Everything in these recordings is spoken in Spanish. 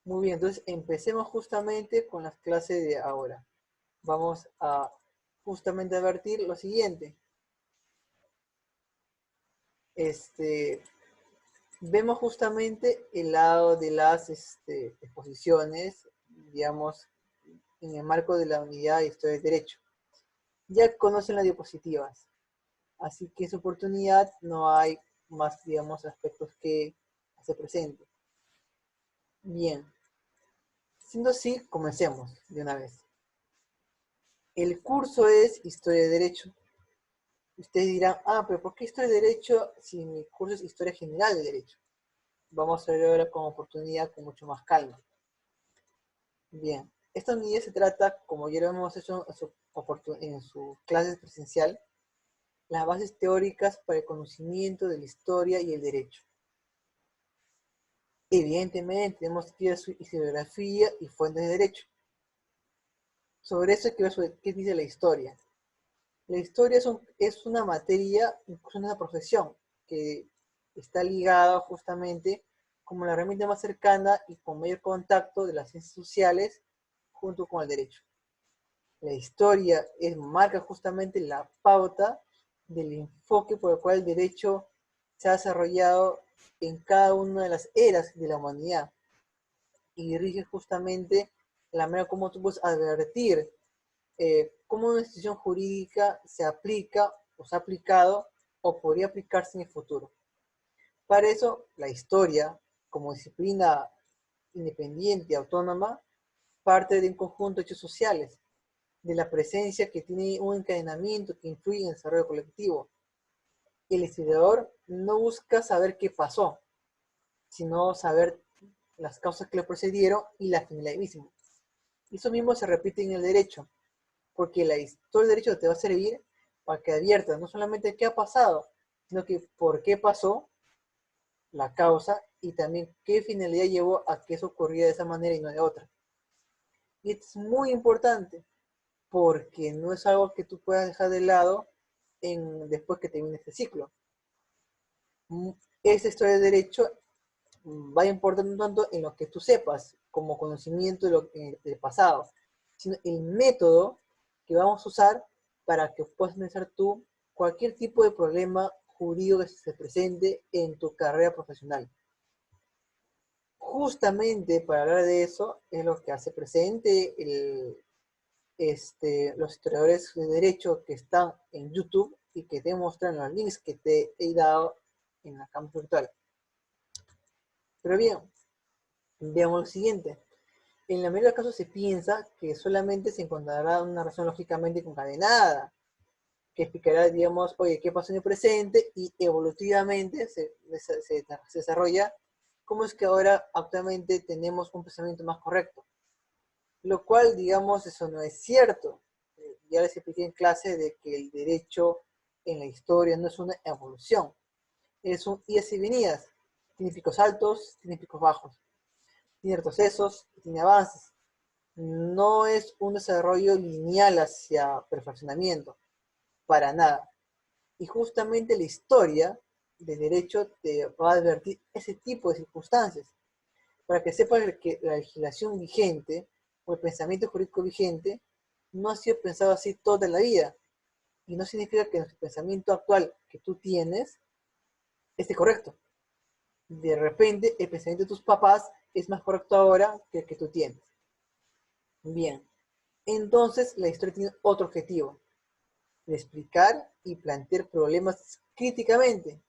Muy bien, entonces empecemos justamente con las clases de ahora. Vamos a justamente advertir lo siguiente. Vemos justamente el lado de las exposiciones, digamos, en el marco de la unidad de Historia del Derecho. Ya conocen las diapositivas, así que en su oportunidad no hay más, digamos, aspectos que se presenten. Bien, siendo así, comencemos de una vez. El curso es Historia de Derecho. Ustedes dirán, pero ¿por qué Historia de Derecho si mi curso es Historia General de Derecho? Vamos a ver ahora con oportunidad, con mucho más calma. Bien, esta unidad se trata, como ya lo hemos hecho en su clase presencial, las bases teóricas para el conocimiento de la historia y el derecho. Evidentemente, tenemos que ir a su historiografía y fuentes de derecho. Sobre eso hay que ver qué dice la historia. La historia es una materia, incluso una profesión, que está ligada justamente como la herramienta más cercana y con mayor contacto de las ciencias sociales junto con el derecho. La historia marca justamente la pauta del enfoque por el cual el derecho se ha desarrollado en cada una de las eras de la humanidad y rige justamente la manera como tú puedes advertir cómo una institución jurídica se aplica o se ha aplicado o podría aplicarse en el futuro. Para eso, la historia, como disciplina independiente, autónoma, parte de un conjunto de hechos sociales, de la presencia que tiene un encadenamiento que influye en el desarrollo colectivo. El historiador no busca saber qué pasó, sino saber las causas que lo precedieron y la finalidad misma. Eso mismo se repite en el derecho, porque la historia del derecho te va a servir para que adviertas no solamente qué ha pasado, sino que por qué pasó, la causa, y también qué finalidad llevó a que eso ocurriera de esa manera y no de otra. Y esto es muy importante, porque no es algo que tú puedas dejar de lado después que termine este ciclo. Esa historia de derecho va a importar un tanto en lo que tú sepas, como conocimiento del pasado, sino el método que vamos a usar para que puedas analizar tú cualquier tipo de problema jurídico que se presente en tu carrera profesional. Justamente para hablar de eso es lo que hace presente los historiadores de derecho que están en YouTube y que te muestran los links que te he dado en la campus virtual. Pero bien, veamos lo siguiente. En la mayoría de los casos se piensa que solamente se encontrará una razón lógicamente concadenada, que explicará, digamos, oye, qué pasó en el presente y evolutivamente se desarrolla cómo es que ahora actualmente tenemos un pensamiento más correcto. Lo cual, digamos, eso no es cierto. Ya les expliqué en clase de que el derecho en la historia no es una evolución, es un idas y venidas. Tiene picos altos, tiene picos bajos, tiene retrocesos, tiene avances. No es un desarrollo lineal hacia perfeccionamiento, para nada. Y justamente la historia del derecho te va a advertir ese tipo de circunstancias, para que sepas que la legislación vigente o el pensamiento jurídico vigente no ha sido pensado así toda la vida. Y no significa que el pensamiento actual que tú tienes esté correcto. De repente, el pensamiento de tus papás es más correcto ahora que el que tú tienes. Bien, entonces la historia tiene otro objetivo, de explicar y plantear problemas críticamente,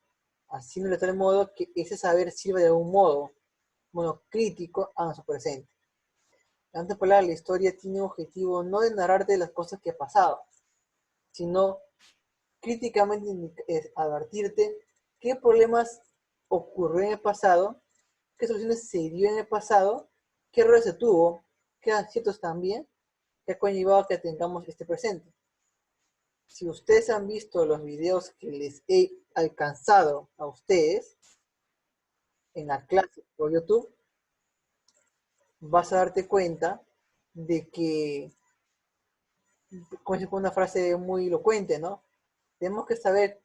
haciendo de tal modo que ese saber sirva de algún modo, crítico a nuestro presente. Antes por la historia tiene un objetivo no de narrarte las cosas que ha pasado, sino críticamente advertirte qué problemas ocurrió en el pasado, qué soluciones se dio en el pasado, qué errores se tuvo, qué aciertos también, que ha conllevado a que tengamos este presente. Si ustedes han visto los videos que les he alcanzado a ustedes en la clase por YouTube, vas a darte cuenta de que, como si fuera una frase muy elocuente, ¿no? Tenemos que saber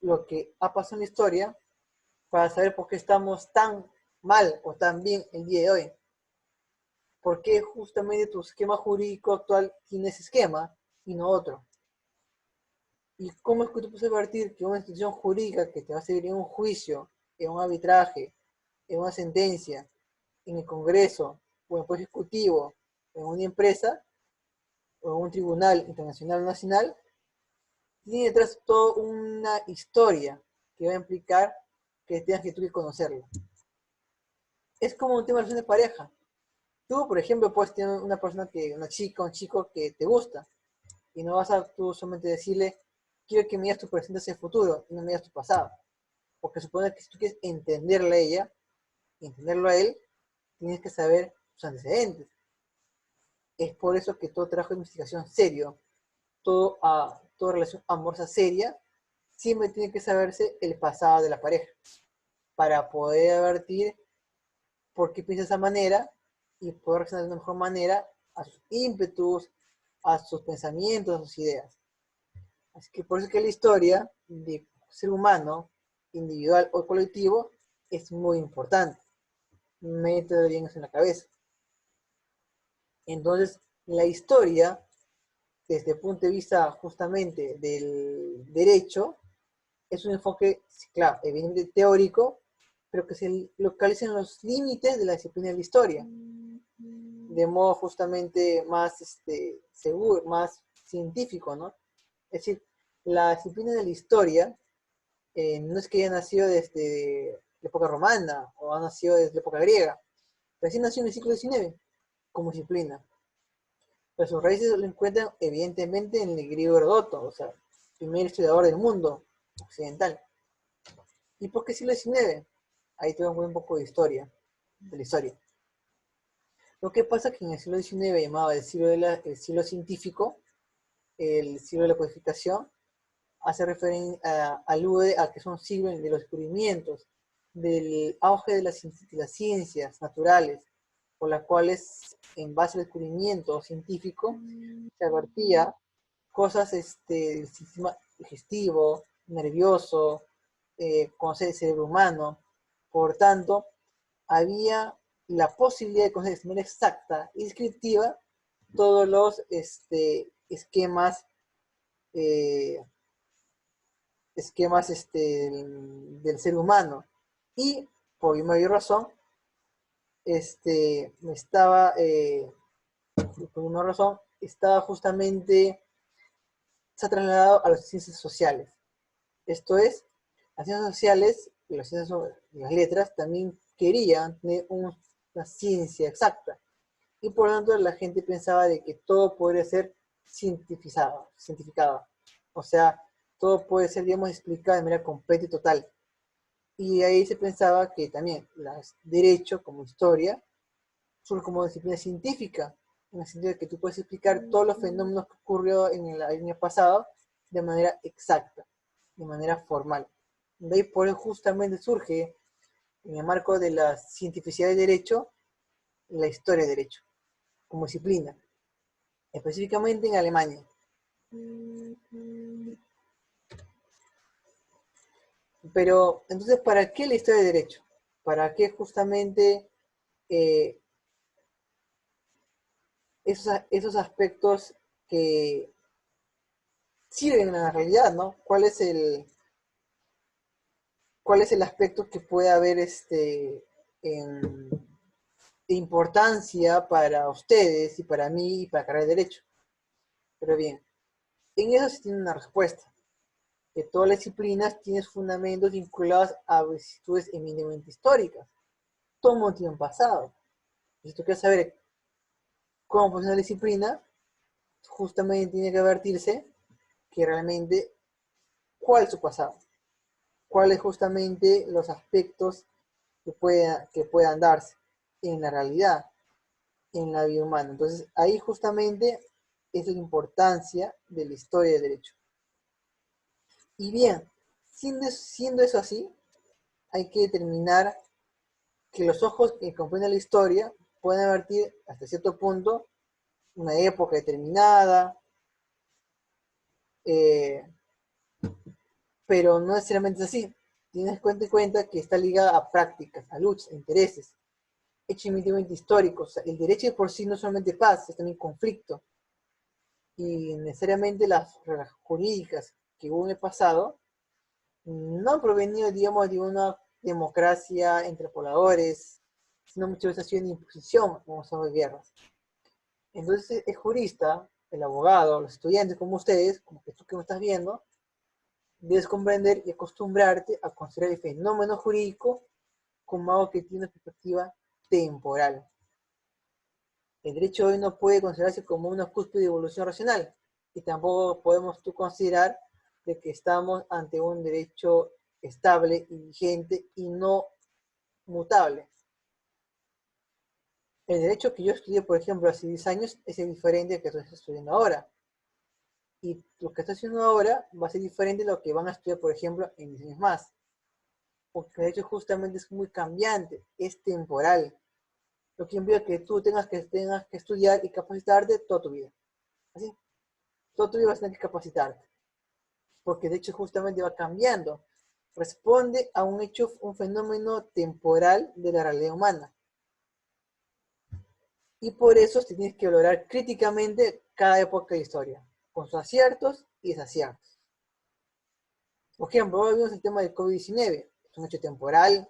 lo que ha pasado en la historia para saber por qué estamos tan mal o tan bien el día de hoy? ¿Por qué justamente tu esquema jurídico actual tiene ese esquema y no otro? ¿Y cómo es que tú puedes advertir que una institución jurídica que te va a servir en un juicio, en un arbitraje, en una sentencia, en el Congreso, o en el Poder Ejecutivo, en una empresa, o en un tribunal internacional o nacional, tiene detrás toda una historia que va a implicar que tengas que tú que conocerla? Es como un tema de relación de pareja. Tú, por ejemplo, puedes tener una persona una chica, un chico que te gusta, y no vas a tú solamente decirle, quiero que me digas tu presente hacia el futuro, y no me digas tu pasado. Porque supone que si tú quieres entenderla a ella, y entenderlo a él, tienes que saber sus antecedentes. Es por eso que todo trabajo de investigación serio, toda relación amorosa seria, siempre tiene que saberse el pasado de la pareja, para poder advertir por qué piensa de esa manera y poder reaccionar de una mejor manera a sus ímpetus, a sus pensamientos, a sus ideas. Así que por eso que la historia de ser humano, individual o colectivo, es muy importante. Mételo bien eso en la cabeza. Entonces, la historia, desde el punto de vista justamente del derecho, es un enfoque, claro, evidentemente teórico, pero que se localiza en los límites de la disciplina de la historia, de modo justamente más seguro, más científico, ¿no? Es decir, la disciplina de la historia no es que haya nacido desde la época romana o ha nacido desde la época griega, recién nació en el siglo XIX como disciplina. Pero sus raíces lo encuentran evidentemente en el griego Heródoto, o sea, primer historiador del mundo occidental. ¿Y por qué siglo XIX? Ahí tenemos un poco de historia, de la historia. Lo que pasa es que en el siglo XIX, llamado el siglo científico, el siglo de la codificación, alude a que son siglos de los descubrimientos, del auge de las ciencias naturales, por las cuales, en base al descubrimiento científico, se advertía cosas del sistema digestivo, nervioso, conocer el cerebro humano. Por tanto, había la posibilidad de conocer de manera exacta y descriptiva todos los esquemas, eh, del ser humano. Y por mayor razón, por una razón, estaba justamente, se ha trasladado a las ciencias sociales. Esto es, las ciencias sociales y las letras también querían tener una ciencia exacta. Y por lo tanto la gente pensaba de que todo podría ser cientificado. O sea, todo puede ser, digamos, explicado de manera completa y total. Y ahí se pensaba que también derecho como historia surge como disciplina científica, en el sentido de que tú puedes explicar todos los fenómenos que ocurrió en el año pasado de manera exacta, de manera formal. De ahí por eso justamente surge, en el marco de la cientificidad del derecho, la historia del derecho, como disciplina, específicamente en Alemania. Pero, entonces, ¿para qué la historia del derecho? ¿Para qué justamente eh, esos aspectos que sirven en la realidad, ¿no? Cuál es el aspecto que puede haber en, de importancia para ustedes y para mí y para la carrera de derecho? Pero bien, en eso sí tiene una respuesta, que todas las disciplinas tienen fundamentos vinculados a vicisitudes eminentemente históricas. Todo mundo tiene un pasado. Y si tú quieres saber cómo funciona la disciplina, justamente tiene que advertirse que realmente cuál es su pasado, cuáles justamente los aspectos que puedan darse en la realidad, en la vida humana. Entonces, ahí justamente es la importancia de la historia del derecho. Y bien, siendo eso así, hay que determinar que los ojos que comprenden la historia pueden advertir hasta cierto punto una época determinada, eh, pero no necesariamente es así. tienes en cuenta que está ligada a prácticas, a luchas, a intereses, hechos inmediatamente históricos. O sea, el derecho de por sí no es solamente paz, es también conflicto. Y necesariamente las reglas jurídicas que hubo en el pasado no han provenido, digamos, de una democracia entre pobladores, sino muchas veces ha sido una imposición, como son las guerras. Entonces, el jurista, el abogado, los estudiantes como ustedes, como que tú que me estás viendo, debes comprender y acostumbrarte a considerar el fenómeno jurídico como algo que tiene una perspectiva temporal. El derecho hoy no puede considerarse como una cúspide de evolución racional, y tampoco podemos tú considerar de que estamos ante un derecho estable y vigente y no mutable. El derecho que yo estudié, por ejemplo, hace 10 años es diferente al que tú estás estudiando ahora. Y lo que estás haciendo ahora va a ser diferente a lo que van a estudiar, por ejemplo, en 10 años más. Porque el derecho justamente es muy cambiante, es temporal. Lo que implica que tú tengas que estudiar y capacitarte toda tu vida. ¿Así? Toda tu vida vas a tener que capacitarte. Porque de hecho justamente va cambiando. Responde a un hecho, un fenómeno temporal de la realidad humana. Y por eso te tienes que valorar críticamente cada época de la historia, con sus aciertos y desaciertos. Por ejemplo, hoy vimos el tema del COVID-19, es un hecho temporal,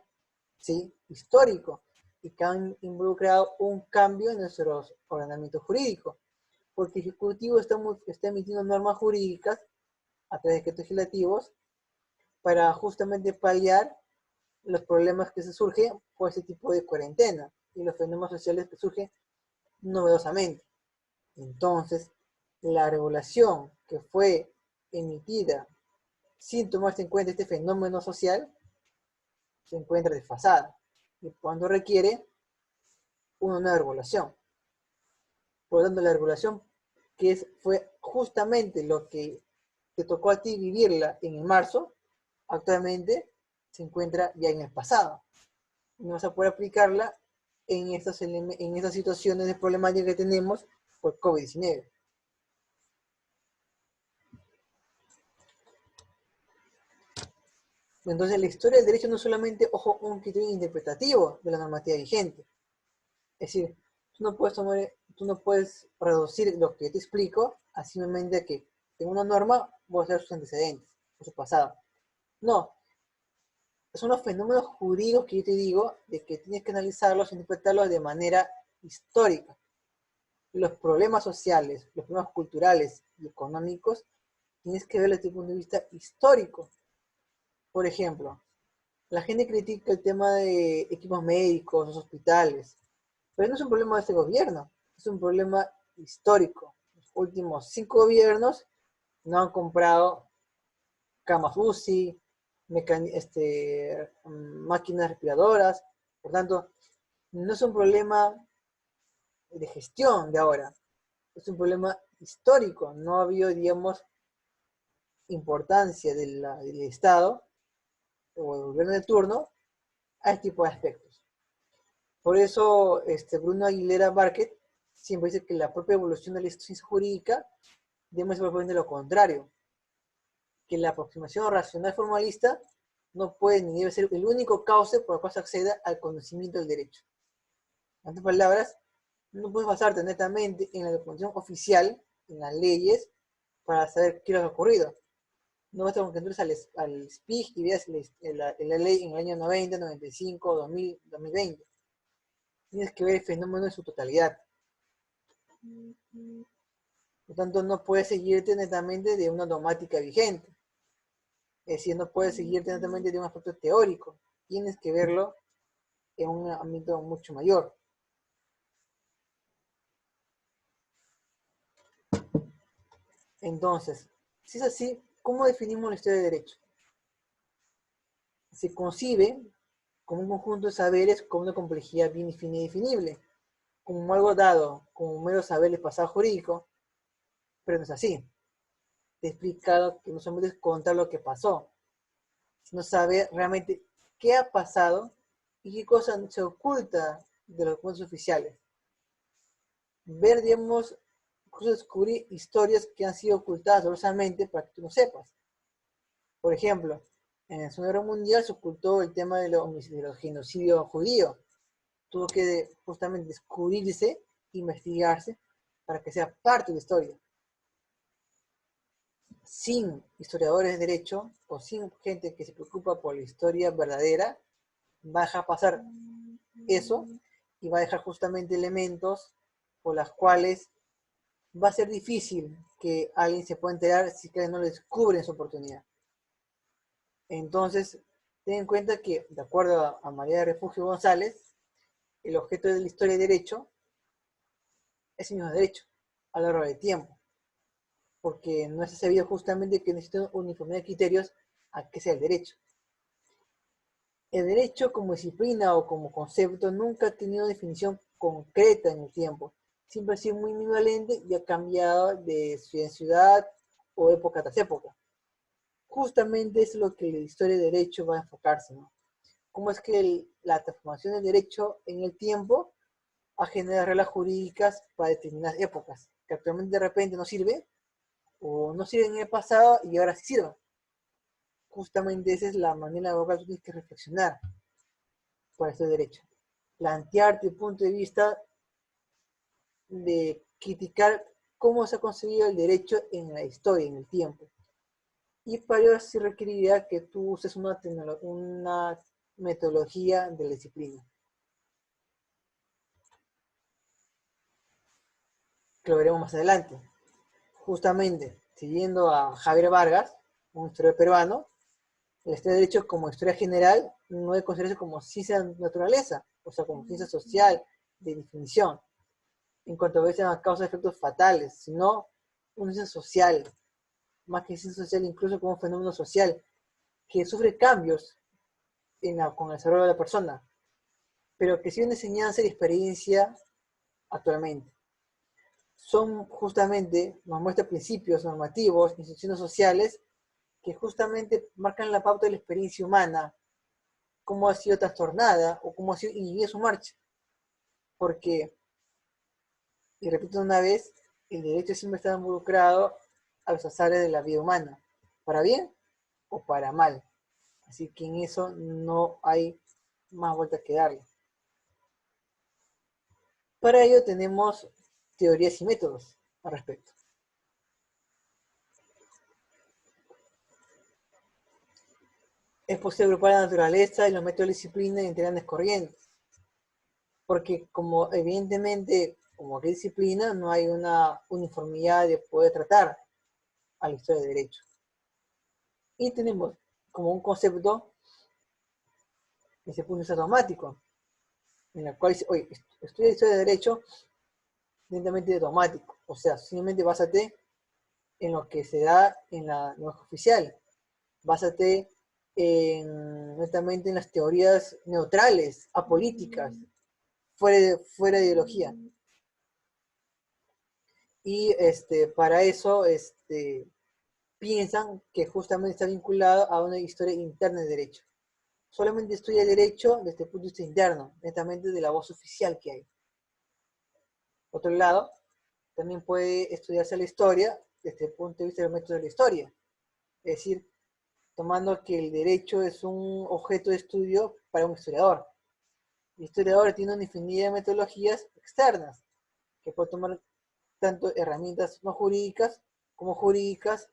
¿sí? Histórico, y que han involucrado un cambio en nuestro ordenamiento jurídico, porque el Ejecutivo está emitiendo normas jurídicas a través de decretos legislativos para justamente paliar los problemas que se surgen por ese tipo de cuarentena y los fenómenos sociales que surgen novedosamente. Entonces, la regulación que fue emitida sin tomarse en cuenta este fenómeno social se encuentra desfasada y cuando requiere una nueva regulación. Por lo tanto, la regulación fue justamente lo que te tocó a ti vivirla en el marzo, actualmente se encuentra ya en el pasado. No vas a poder aplicarla en estas situaciones de problemática que tenemos por COVID-19. Entonces, la historia del derecho no es solamente, ojo, un criterio interpretativo de la normativa vigente. Es decir, tú no puedes reducir lo que te explico a simplemente que en una norma voy a hacer sus antecedentes, o su pasado. No, son los fenómenos jurídicos que yo te digo de que tienes que analizarlos e interpretarlos de manera histórica. Los problemas sociales, los problemas culturales y económicos, tienes que verlos desde el punto de vista histórico. Por ejemplo, la gente critica el tema de equipos médicos, los hospitales, pero no es un problema de este gobierno, es un problema histórico. Los últimos 5 gobiernos no han comprado camas UCI, máquinas respiradoras, por tanto, no es un problema de gestión de ahora, es un problema histórico, no ha habido, digamos, importancia del Estado o del gobierno de turno a este tipo de aspectos. Por eso, Bruno Aguilera Márquez siempre dice que la propia evolución de la ciencia jurídica demuestra probablemente lo contrario, que la aproximación racional formalista no puede ni debe ser el único cauce por el cual se acceda al conocimiento del derecho. En otras palabras, no puedes basarte netamente en la documentación oficial, en las leyes, para saber qué es lo que ha ocurrido. No basta con que entres al SPIG y veas la ley en el año 90, 95, 2000, 2020. Tienes que ver el fenómeno en su totalidad. Por lo tanto, no puedes seguirte netamente de una dogmática vigente. Es decir, no puedes seguirte netamente de un aspecto teórico. Tienes que verlo en un ámbito mucho mayor. Entonces, si es así, ¿cómo definimos la historia de derecho? Se concibe como un conjunto de saberes con una complejidad bien definida y definible, como algo dado, como un mero saber del pasado jurídico, pero no es así. Te he explicado que no solamente es contar lo que pasó, sino saber realmente qué ha pasado y qué cosa se oculta de los documentos oficiales. Ver, digamos, incluso descubrir historias que han sido ocultadas dolorosamente para que tú no sepas. Por ejemplo, En la Segunda Guerra Mundial se ocultó el tema de los genocidios judíos. Tuvo que justamente descubrirse, investigarse, para que sea parte de la historia. Sin historiadores de derecho o sin gente que se preocupa por la historia verdadera, va a dejar pasar eso y va a dejar justamente elementos por las cuales va a ser difícil que alguien se pueda enterar si que no le descubren su oportunidad. Entonces, ten en cuenta que, de acuerdo a María de Refugio González, el objeto de la historia de derecho es el mismo derecho a lo largo del tiempo, porque no es sabido justamente que necesita uniformidad de criterios a que sea el derecho. El derecho como disciplina o como concepto nunca ha tenido definición concreta en el tiempo. Siempre ha sido muy ambivalente y ha cambiado de ciudad en ciudad o época tras época. Justamente es lo que la historia de derecho va a enfocarse, ¿no? Cómo es que la transformación del derecho en el tiempo ha generado reglas jurídicas para determinadas épocas, que actualmente de repente no sirve, o no sirven en el pasado y ahora sí sirven. Justamente esa es la manera en la cual tú tienes que reflexionar por este derecho. Plantearte el punto de vista de criticar cómo se ha concebido el derecho en la historia, en el tiempo. Y para ello sí requeriría que tú uses una metodología de la disciplina. Que lo veremos más adelante. Justamente, siguiendo a Javier Vargas, un historiador peruano, el Estado de Derecho como historia general no debe considerarse como ciencia de naturaleza, o sea, como ciencia social de definición, en cuanto a veces a causa de efectos fatales, sino una ciencia social, más que ciencia social, incluso como un fenómeno social, que sufre cambios con el desarrollo de la persona, pero que sirven de enseñanza y experiencia actualmente. Son justamente, nos muestra principios normativos, instituciones sociales, que justamente marcan la pauta de la experiencia humana, cómo ha sido trastornada o cómo ha sido inhibida su marcha. Porque, y repito una vez, el derecho siempre está involucrado a los azares de la vida humana, para bien o para mal. Así que en eso no hay más vueltas que darle. Para ello tenemos teorías y métodos al respecto. Es posible agrupar la naturaleza y los métodos de disciplina en grandes corrientes, porque como evidentemente, como que disciplina, no hay una uniformidad de poder tratar a la historia de derecho. Y tenemos como un concepto que se pone automático, en el cual dice, oye, estudia historia de derecho evidentemente automático, o sea, simplemente básate en lo que se da en la norma oficial, básate netamente en las teorías neutrales, apolíticas, fuera de ideología. Y para eso piensan que justamente está vinculado a una historia interna de derecho. Solamente estudia derecho desde el punto de vista interno, netamente de la voz oficial que hay. Por otro lado, también puede estudiarse la historia desde el punto de vista del método de la historia. Es decir, tomando que el derecho es un objeto de estudio para un historiador. El historiador tiene una infinidad de metodologías externas, que puede tomar tanto herramientas no jurídicas como jurídicas,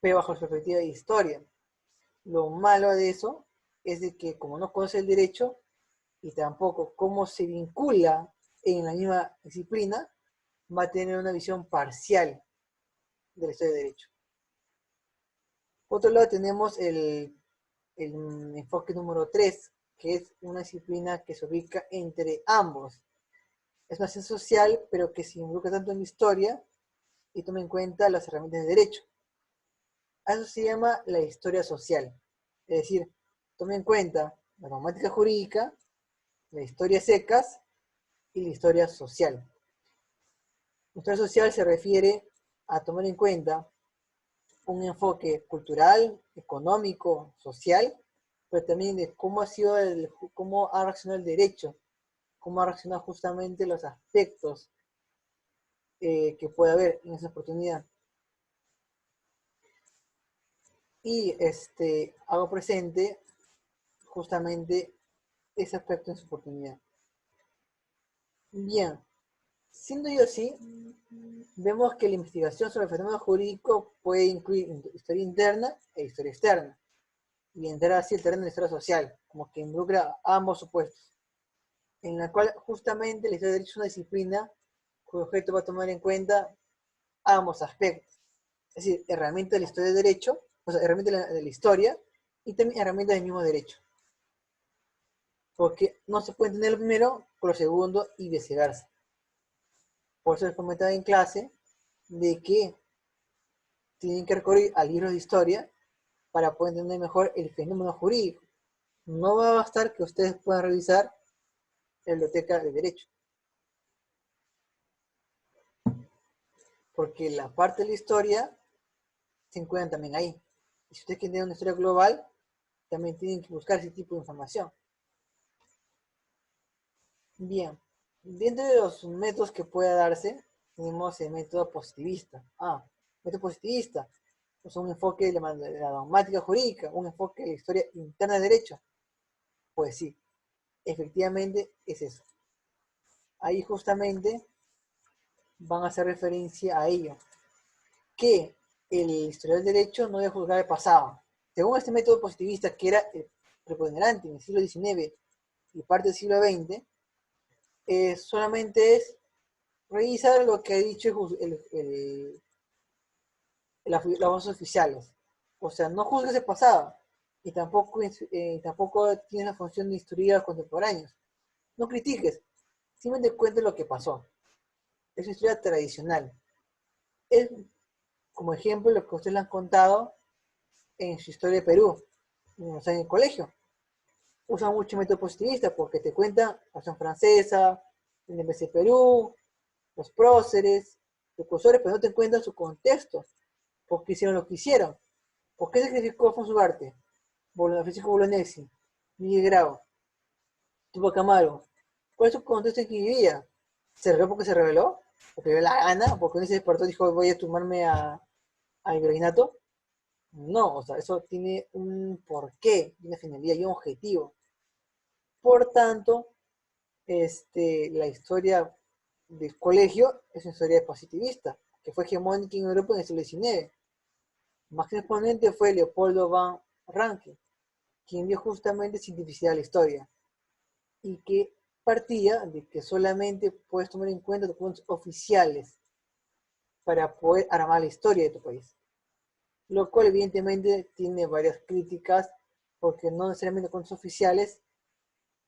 pero bajo la perspectiva de historia. Lo malo de eso es de que como no conoce el derecho y tampoco cómo se vincula en la misma disciplina, va a tener una visión parcial de la historia de derecho. Por otro lado tenemos el enfoque número 3, que es una disciplina que se ubica entre ambos. Es una ciencia social, pero que se involucra tanto en la historia y toma en cuenta las herramientas de derecho. A eso se llama la historia social. Es decir, toma en cuenta la gramática jurídica, la historia secas y la historia social. La historia social se refiere a tomar en cuenta un enfoque cultural, económico, social, pero también de cómo cómo ha reaccionado el derecho, cómo ha reaccionado justamente los aspectos que puede haber en esa oportunidad. y hago presente justamente ese aspecto en su oportunidad. Bien, siendo yo así, vemos que la investigación sobre el fenómeno jurídico puede incluir historia interna e historia externa, y entrar así el terreno de la historia social, como que involucra ambos supuestos, en la cual justamente la historia de derecho es una disciplina cuyo objeto va a tomar en cuenta ambos aspectos, es decir, herramientas de la historia de derecho, o sea, herramientas de la historia y también herramientas del mismo derecho, porque no se puede entender lo primero con lo segundo y viceversa. Por eso les comentaba en clase de que tienen que recurrir a libros de historia para poder entender mejor el fenómeno jurídico. No va a bastar que ustedes puedan revisar la biblioteca de derecho, porque la parte de la historia se encuentra también ahí. Y si ustedes quieren tener una historia global, también tienen que buscar ese tipo de información. Bien, dentro de los métodos que pueda darse, tenemos el método positivista. Método positivista es un enfoque de la dogmática jurídica, un enfoque de la historia interna de derecho. Pues sí, efectivamente es eso. Ahí justamente van a hacer referencia a ello, que el historiador del derecho no debe juzgar el pasado. Según este método positivista, que era preponderante en el siglo XIX y parte del siglo XX, solamente es revisar lo que ha dicho las voces oficiales. O sea, no juzgues el pasado y tampoco tienes la función de instruir a los contemporáneos. No critiques, simplemente cuentes lo que pasó. Es una historia tradicional. Es, como ejemplo, lo que ustedes le han contado en su historia de Perú, o sea, en el colegio. Usan mucho el método positivista porque te cuentan la Revolución Francesa, la independencia de Perú, los próceres, los cursores, pero no te cuentan su contexto, por qué hicieron lo que hicieron, por qué sacrificó Alfonso Ugarte, Francisco Bolognesi, Miguel Grau, Tupac Amaru. ¿Cuál es su contexto en que vivía? ¿Se rebeló porque se rebeló? ¿Porque le dio la gana? ¿Porque uno se despertó y dijo voy a tomarme al virreinato? No, o sea, eso tiene un porqué, una finalidad y un objetivo. Por tanto, la historia del colegio es una historia positivista, que fue hegemónica en Europa en el siglo XIX. Más exponente fue Leopoldo van Ranke, quien dio justamente cientificidad a la historia, y que partía de que solamente puedes tomar en cuenta documentos oficiales para poder armar la historia de tu país. Lo cual evidentemente tiene varias críticas, porque no necesariamente documentos oficiales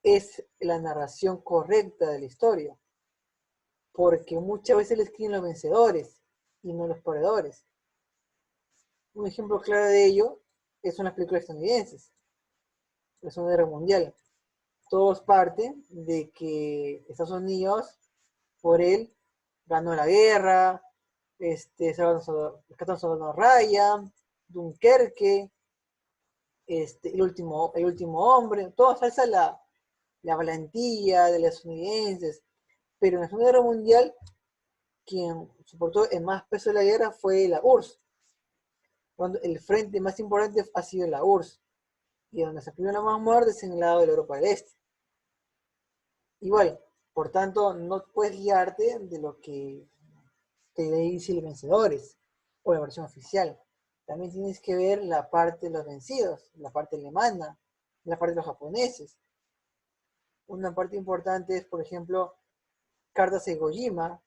es la narración correcta de la historia, porque muchas veces le escriben los vencedores y no los perdedores. Un ejemplo claro de ello son las películas estadounidenses, la Segunda Guerra Mundial. Todos parten de que Estados Unidos, por él, ganó la guerra, rescató a Soldado Ryan, Dunkerque, el último hombre, todo salsa la valentía de los estadounidenses. Pero en la Segunda Guerra Mundial, quien soportó el más peso de la guerra fue la URSS. Cuando el frente más importante ha sido la URSS, y donde se escribió la más muertes en el lado de la Europa del Este. Igual, por tanto, no puedes guiarte de lo que te dice los vencedores o la versión oficial. También tienes que ver la parte de los vencidos, la parte alemana, la parte de los japoneses. Una parte importante es, por ejemplo, Cartas de Gojima,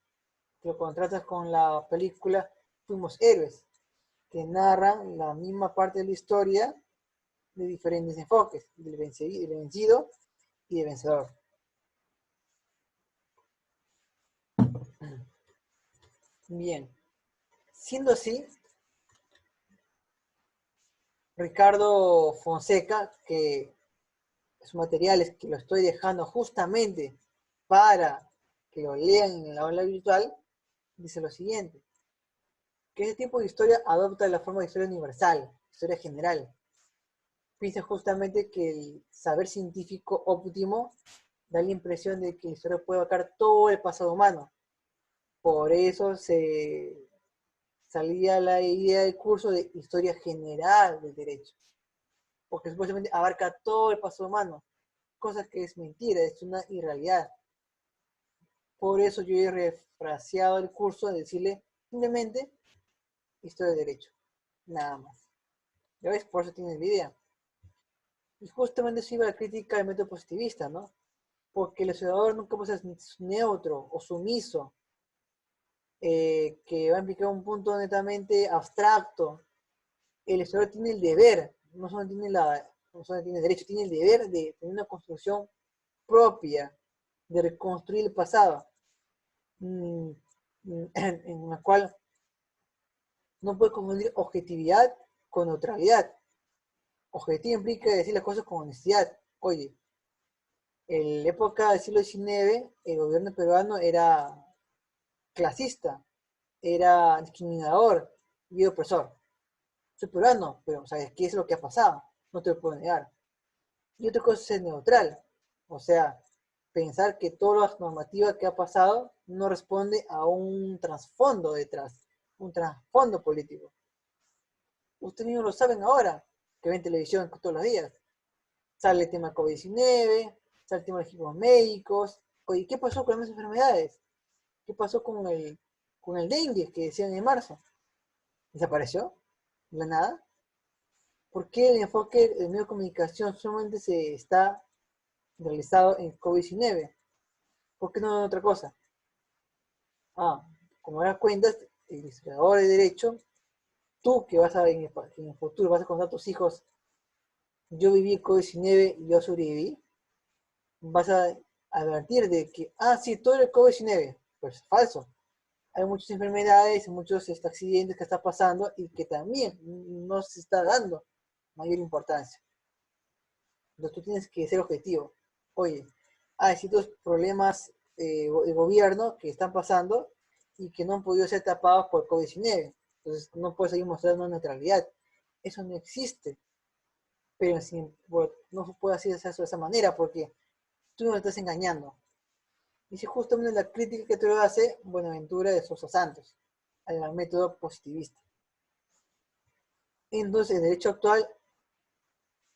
que lo contrastas con la película Fuimos Héroes, que narran la misma parte de la historia de diferentes enfoques, del vencido y del vencedor. Bien, siendo así, Ricardo Fonseca, que sus materiales que lo estoy dejando justamente para que lo lean en la aula virtual, dice lo siguiente, que este tipo de historia adopta la forma de historia universal, historia general. Piensa justamente que el saber científico óptimo da la impresión de que la historia puede abarcar todo el pasado humano. Por eso se salía la idea del curso de historia general del derecho, porque supuestamente abarca todo el pasado humano, cosa que es mentira, es una irrealidad. Por eso yo he refraseado el curso de decirle simplemente historia del derecho, nada más. ¿Ya ves? Por eso tienes la idea. Y justamente eso iba la crítica del método positivista, ¿no? Porque el estudiador nunca puede ser neutro o sumiso, que va a implicar un punto netamente abstracto. El estudiador tiene el deber, no solo tiene derecho, tiene el deber de tener una construcción propia, de reconstruir el pasado, en la cual no puede confundir objetividad con neutralidad. Objetivo implica decir las cosas con honestidad. Oye, en la época del siglo XIX, el gobierno peruano era clasista, era discriminador y opresor. Soy peruano, pero ¿sabes qué es lo que ha pasado? No te lo puedo negar. Y otra cosa es ser neutral, o sea, pensar que toda la normativa que ha pasado no responde a un trasfondo detrás, un trasfondo político. Ustedes mismos lo saben ahora, que ven televisión todos los días. Sale el tema COVID-19, sale el tema de los equipos médicos. Oye, ¿qué pasó con las enfermedades? ¿Qué pasó con el dengue que decían en marzo? ¿Desapareció? ¿De la nada? ¿Por qué el enfoque del medio de comunicación solamente se está realizado en COVID-19? ¿Por qué no en otra cosa? Como das cuentas, el historiador de derecho, tú que vas a en el futuro vas a contar a tus hijos, yo viví el COVID-19 y yo sobreviví, vas a advertir de que, sí, todo el COVID-19, pues es falso. Hay muchas enfermedades, muchos accidentes que están pasando y que también no se está dando mayor importancia. Entonces tú tienes que ser objetivo. Oye, hay ciertos problemas de gobierno que están pasando y que no han podido ser tapados por COVID-19. Entonces no puedes seguir mostrando neutralidad. Eso no existe. Pero no se puede hacer eso de esa manera porque tú no estás engañando. Y si justamente la crítica que te lo hace Buenaventura de Sosa Santos al método positivista. Entonces el derecho actual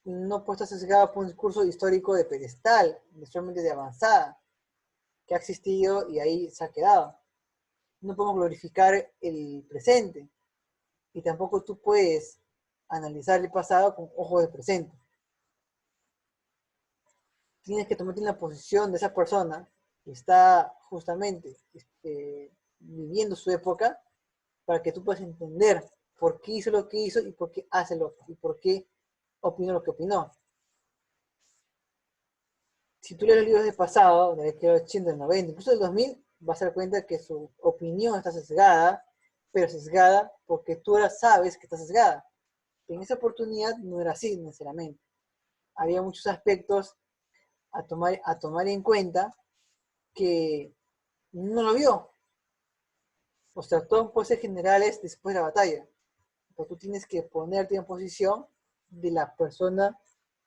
no puede estar sesgado por un discurso histórico de pedestal, solamente de avanzada, que ha existido y ahí se ha quedado. No podemos glorificar el presente y tampoco tú puedes analizar el pasado con ojos de presente. Tienes que tomarte en la posición de esa persona que está justamente viviendo su época para que tú puedas entender por qué hizo lo que hizo y por qué hace y por qué opinó lo que opinó. Si tú lees los libros del pasado, de los 80, del 90, incluso del 2000, vas a dar cuenta que su opinión está sesgada, pero sesgada porque tú ahora sabes que está sesgada. En esa oportunidad no era así necesariamente. Había muchos aspectos a tomar en cuenta que no lo vio. O sea, todos pueden ser generales después de la batalla. Pero tú tienes que ponerte en posición de la persona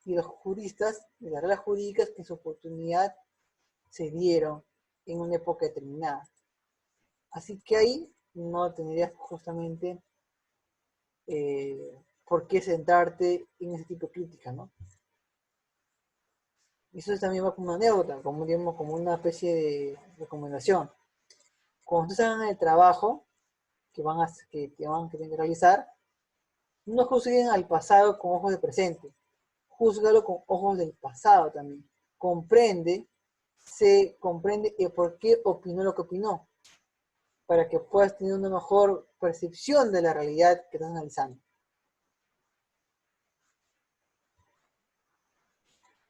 y los juristas, de las reglas jurídicas que en su oportunidad se dieron en una época determinada. Así que ahí no tendrías justamente por qué centrarte en ese tipo de críticas, ¿no? Y eso también va como una anécdota, como, digamos, como una especie de recomendación. Cuando ustedes hagan el trabajo que tienen que realizar, no juzguen al pasado con ojos de presente, júzgalo con ojos del pasado también. Se comprende el por qué opinó lo que opinó, para que puedas tener una mejor percepción de la realidad que estás analizando.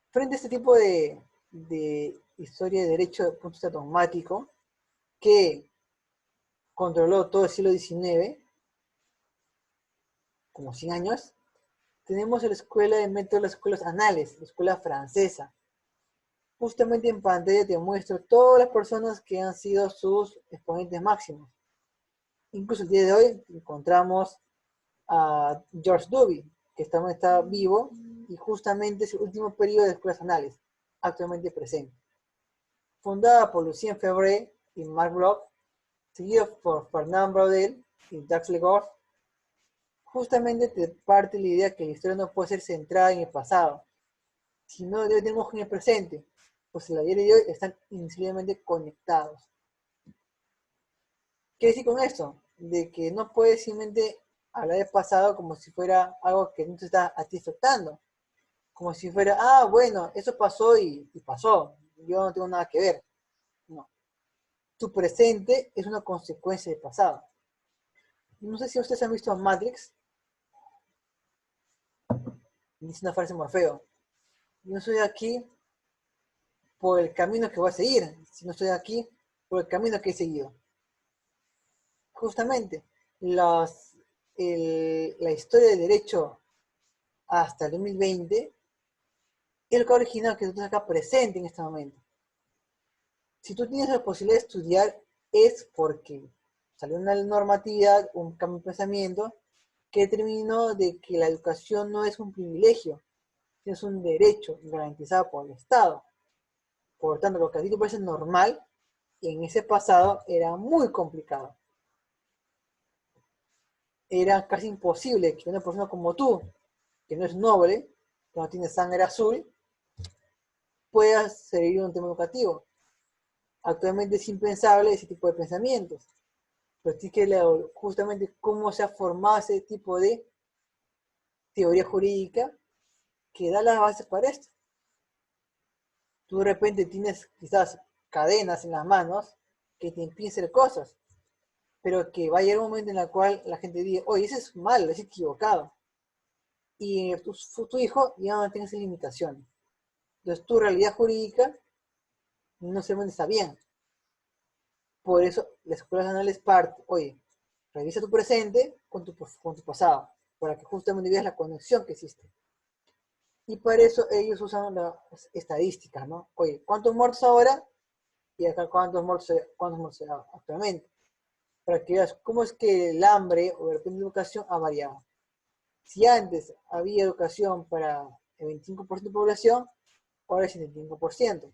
Frente a este tipo de historia de derecho de punto de vista dogmático, que controló todo el siglo XIX, como 100 años, tenemos la escuela de métodos, las escuelas anales, la escuela francesa. Justamente en pantalla te muestro todas las personas que han sido sus exponentes máximos. Incluso el día de hoy encontramos a George Duby, que está vivo y justamente es el último periodo de escuelas anales, actualmente presente. Fundada por Lucien Febvre y Marc Bloch, seguido por Fernand Braudel y Jacques Legoff, justamente te parte la idea que la historia no puede ser centrada en el pasado, sino debe tener en el presente, pues el ayer y hoy están inexorablemente conectados. ¿Qué decir con esto? De que no puedes simplemente hablar del pasado como si fuera algo que no te está a ti afectando, como si fuera, ah, bueno, eso pasó y pasó, yo no tengo nada que ver. No. Tu presente es una consecuencia del pasado. No sé si ustedes han visto a Matrix, dice una frase Morfeo. Yo no estoy aquí por el camino que voy a seguir, sino estoy aquí por el camino que he seguido. Justamente, la historia del derecho hasta el 2020 es lo que ha originado que tú estés acá presente en este momento. Si tú tienes la posibilidad de estudiar, es porque salió una normatividad, un cambio de pensamiento, que determinó de que la educación no es un privilegio, sino es un derecho garantizado por el Estado. Por tanto, lo que a ti te parece normal, en ese pasado era muy complicado. Era casi imposible que una persona como tú, que no es noble, que no tiene sangre azul, pueda seguir un tema educativo. Actualmente es impensable ese tipo de pensamientos. Pero sí que justamente cómo se ha formado ese tipo de teoría jurídica que da las bases para esto. Tú de repente tienes quizás cadenas en las manos que te impiden hacer cosas, pero que va a llegar un momento en el cual la gente diga, oye, eso es malo, es equivocado. Y tu hijo ya no tiene esas limitaciones. Entonces tu realidad jurídica no se está bien. Por eso la escuela nacional es parte, oye, revisa tu presente con tu pasado, para que justamente veas la conexión que existe. Y para eso ellos usan las estadísticas, ¿no? Oye, ¿cuántos muertos ahora? Y acá cuántos muertos actualmente. Para que veas cómo es que el hambre o de repente la educación ha variado. Si antes había educación para el 25% de población, ahora es el 75%.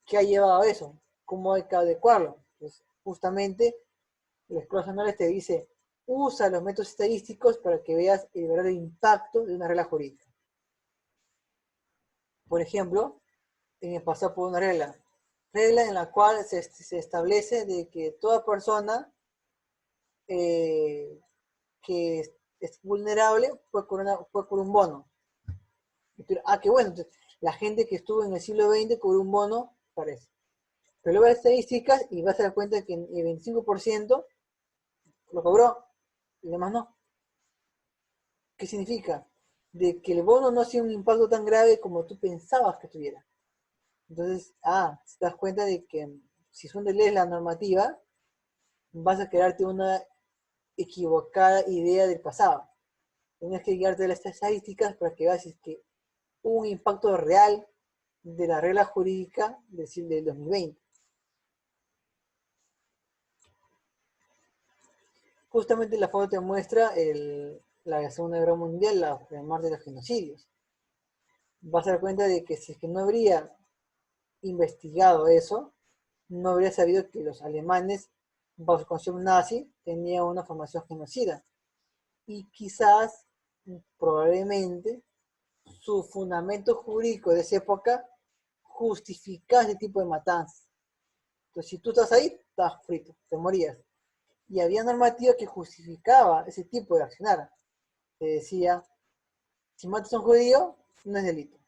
¿Qué ha llevado a eso? ¿Cómo hay que adecuarlo? Pues justamente las escuelas anuales te dice, usa los métodos estadísticos para que veas el verdadero impacto de una regla jurídica. Por ejemplo, en el pasado por una regla en la cual se establece de que toda persona que es vulnerable fue por un bono. Qué bueno, entonces, la gente que estuvo en el siglo XX cobró un bono, parece. Pero luego las estadísticas y vas a dar cuenta que el 25% lo cobró y demás no. ¿Qué significa? De que el bono no hacía un impacto tan grave como tú pensabas que tuviera. Entonces, te das cuenta de que si son de lees la normativa, vas a crearte una equivocada idea del pasado. Tienes que guiarte de las estadísticas para que veas si es que hubo un impacto real de la regla jurídica del 2020. Justamente la foto te muestra la Segunda Guerra Mundial, la muerte de los genocidios. Vas a dar cuenta de que si es que no habría investigado eso, no habría sabido que los alemanes, bajo el concepto nazi, tenían una formación genocida. Y quizás, probablemente, su fundamento jurídico de esa época justificaba ese tipo de matanzas. Entonces, si tú estás ahí, estás frito, te morías. Y había normativa que justificaba ese tipo de accionar. Te decía, si matas a un judío, no es delito.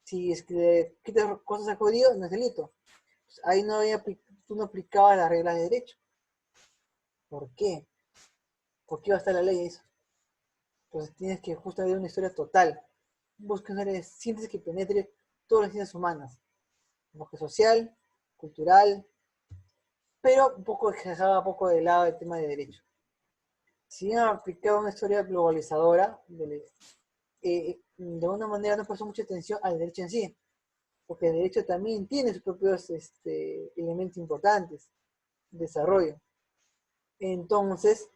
Si es que le quitas cosas al judío, no es delito. Pues ahí tú no aplicabas las reglas de derecho. ¿Por qué? ¿Por qué iba a estar la ley eso? Entonces tienes que justamente ver una historia total. Busca una área de síntesis que penetre todas las ciencias humanas. Enfoque social, cultural, pero un poco dejaba un poco de lado el tema de derecho. Si bien aplicaba una historia globalizadora, de alguna manera no pasó mucha atención al derecho en sí, porque el derecho también tiene sus propios elementos importantes de desarrollo. Entonces,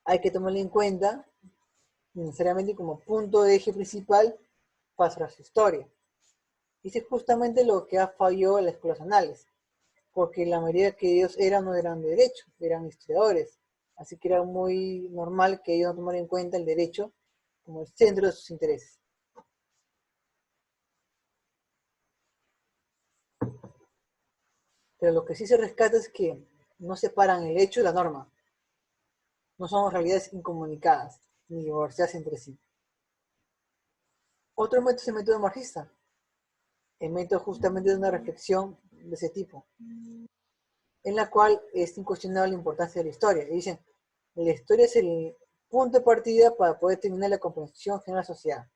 hay que tomarlo en cuenta necesariamente como punto de eje principal para su historia. Y es justamente lo que ha fallado en las escuelas anales. porque la mayoría que ellos eran no eran de derecho, eran historiadores. Así que era muy normal que ellos no tomaran en cuenta el derecho como el centro de sus intereses. Pero lo que sí se rescata es que no separan el hecho y la norma. No son realidades incomunicadas, ni divorciadas entre sí. Otro método es el método marxista. El método justamente de una reflexión de ese tipo, en la cual es incuestionable la importancia de la historia. Y dicen, la historia es el punto de partida para poder terminar la comprensión general de la sociedad.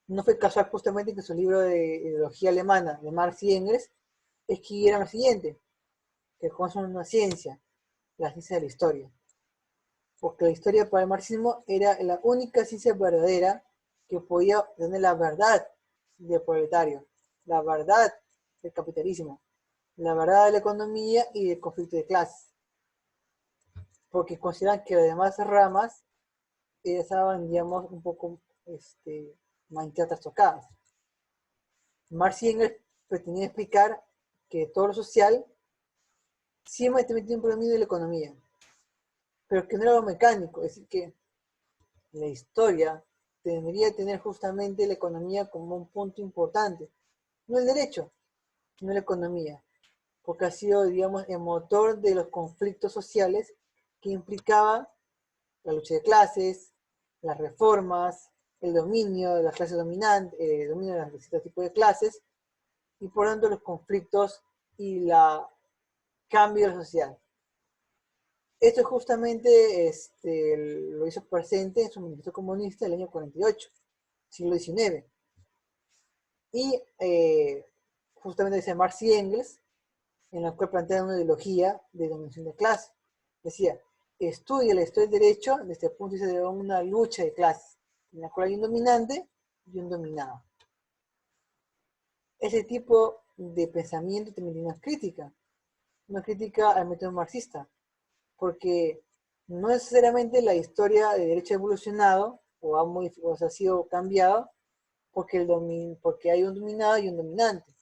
No fue casual justamente que su libro de ideología alemana, de Marx y Engels, escribieran lo siguiente, que son una ciencia, la ciencia de la historia. Porque la historia para el marxismo era la única ciencia verdadera que podía tener la verdad del proletario, la verdad del capitalismo, la verdad de la economía y del conflicto de clases. Porque consideran que las demás ramas estaban, digamos, un poco manchadas, tocadas. Marx y Engels pretendían explicar que todo lo social siempre tiene un predominio de la economía, pero que no era algo mecánico, es decir, que la historia tendría que tener justamente la economía como un punto importante, no el derecho, sino la economía, porque ha sido, digamos, el motor de los conflictos sociales que implicaba la lucha de clases, las reformas, el dominio de las clases dominantes, el dominio de los distintos tipos de clases, y por tanto los conflictos y la cambio de la sociedad. Esto justamente lo hizo presente en su manifiesto comunista del año 48, siglo XIX. Y justamente dice Marx y Engels, en la cual plantea una ideología de dominación de clase. Decía, estudia la historia del derecho desde el punto de vista de una lucha de clases, en la cual hay un dominante y un dominado. Ese tipo de pensamiento también tiene una crítica al método marxista, porque no necesariamente la historia de derecho ha evolucionado o ha sido cambiado porque hay un dominado y un dominante,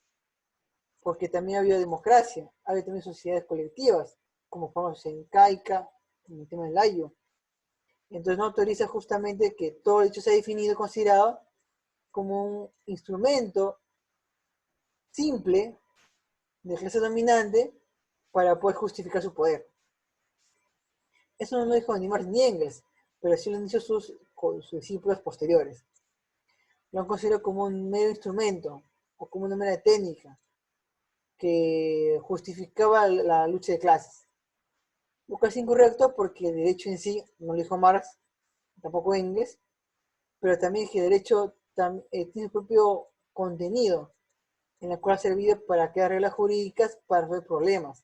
porque también ha habido democracia, ha habido también sociedades colectivas, como forma incaica, en el tema del Layo. Entonces no autoriza justamente que todo el hecho sea definido y considerado como un instrumento simple de clase dominante para poder justificar su poder. Eso no lo dijo ni Marx ni Engels, pero sí lo han dicho sus discípulos posteriores. Lo han considerado como un mero instrumento o como una mera técnica que justificaba la lucha de clases. Lo que es incorrecto porque el derecho en sí, no lo dijo Marx, tampoco Engels, pero también que el derecho tiene su propio contenido, en el cual ha servido para crear reglas jurídicas para resolver problemas,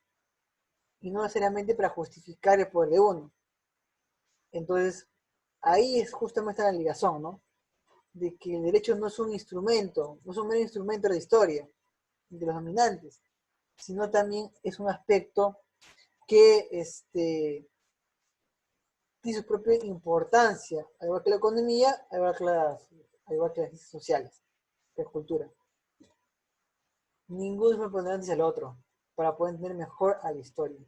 y no necesariamente para justificar el poder de uno. Entonces, ahí es justamente la ligazón, ¿no? De que el derecho no es un instrumento, no es un mero instrumento de la historia, de los dominantes, sino también es un aspecto que tiene su propia importancia, al igual que la economía, al igual que las ciencias sociales, la cultura. Ninguno es preponderante hacia el otro, para poder entender mejor a la historia.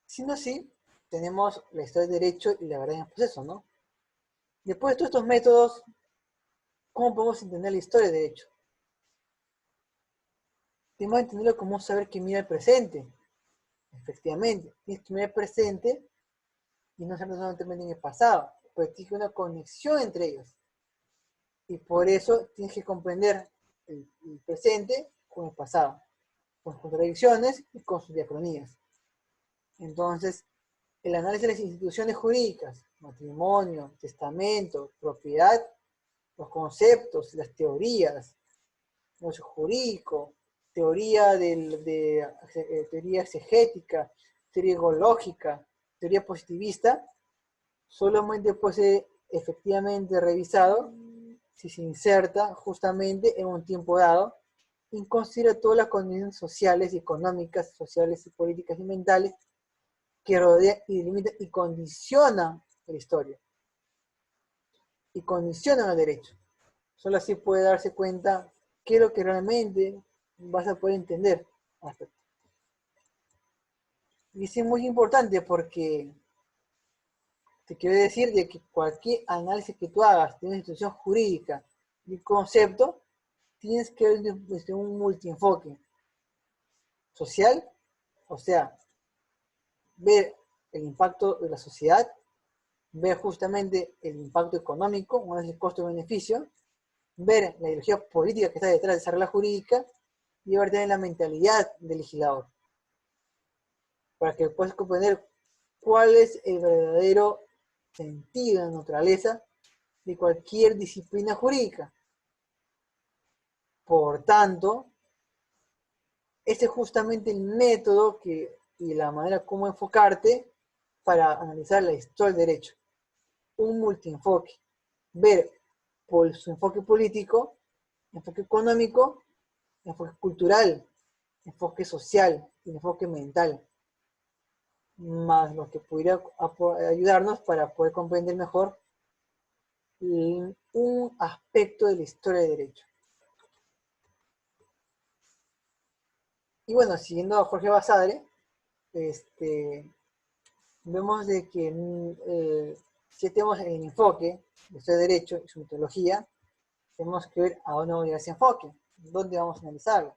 Siendo así, tenemos la historia del derecho y la verdad en el proceso, ¿no? Después de todos estos métodos, ¿cómo podemos entender la historia del derecho? Tenemos que entenderlo como un saber que mira el presente. Efectivamente, tienes que mirar el presente y no solamente en el pasado, pero existe una conexión entre ellos. Y por eso tienes que comprender el presente con el pasado, con sus contradicciones y con sus diacronías. Entonces, el análisis de las instituciones jurídicas, matrimonio, testamento, propiedad, los conceptos, las teorías, negocio jurídico, teoría exegética, teoría ecológica, teoría positivista, solamente puede ser efectivamente revisado si se inserta justamente en un tiempo dado y considera todas las condiciones sociales y económicas, sociales y políticas y mentales que rodean y delimitan y condicionan la historia y condicionan el derecho. Solo así puede darse cuenta qué es lo que realmente vas a poder entender al respecto. Y es muy importante porque te quiero decir de que cualquier análisis que tú hagas de una institución jurídica y un concepto, tienes que ver desde un multienfoque social, o sea, ver el impacto de la sociedad, ver justamente el impacto económico, un análisis costo-beneficio, ver la ideología política que está detrás de esa regla jurídica y ver también la mentalidad del legislador, para que puedas comprender cuál es el verdadero sentido de naturaleza de cualquier disciplina jurídica. Por tanto, este es justamente el método y la manera como enfocarte para analizar la historia del derecho. Un multienfoque. Ver por su enfoque político, enfoque económico, enfoque cultural, enfoque social y enfoque mental. Más lo que pudiera ayudarnos para poder comprender mejor un aspecto de la historia del derecho. Y bueno, siguiendo a Jorge Basadre, vemos de que si tenemos el enfoque de este derecho y su metodología, tenemos que ver a dónde vamos a llegar ese enfoque, dónde vamos a analizarlo,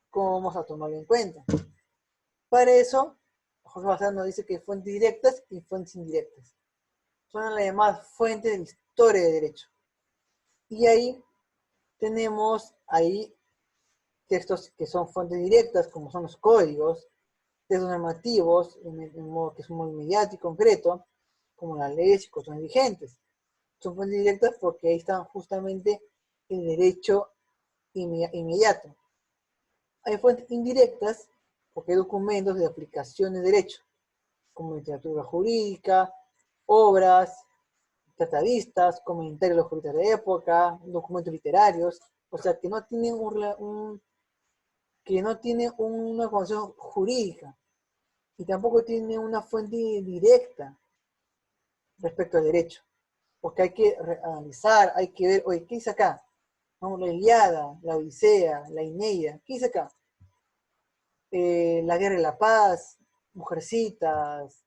cómo vamos a tomarlo en cuenta. Para eso, Jorge Basadre nos dice que hay fuentes directas y fuentes indirectas. Son las llamadas fuentes de la historia del derecho. Y ahí tenemos textos que son fuentes directas, como son los códigos, textos normativos, en modo que es muy inmediato y concreto, como las leyes y cuestiones vigentes. Son fuentes directas porque ahí están justamente el derecho inmediato. Hay fuentes indirectas porque hay documentos de aplicación de derecho, como literatura jurídica, obras, tratadistas, comentarios de los juristas de época, documentos literarios, o sea, que no tienen una concepción jurídica y tampoco tiene una fuente directa respecto al derecho, porque hay que analizar, hay que ver, oye, ¿qué dice acá? Vamos, la Ilíada, la Odisea, la Eneida, ¿qué dice acá? La Guerra de la Paz, Mujercitas,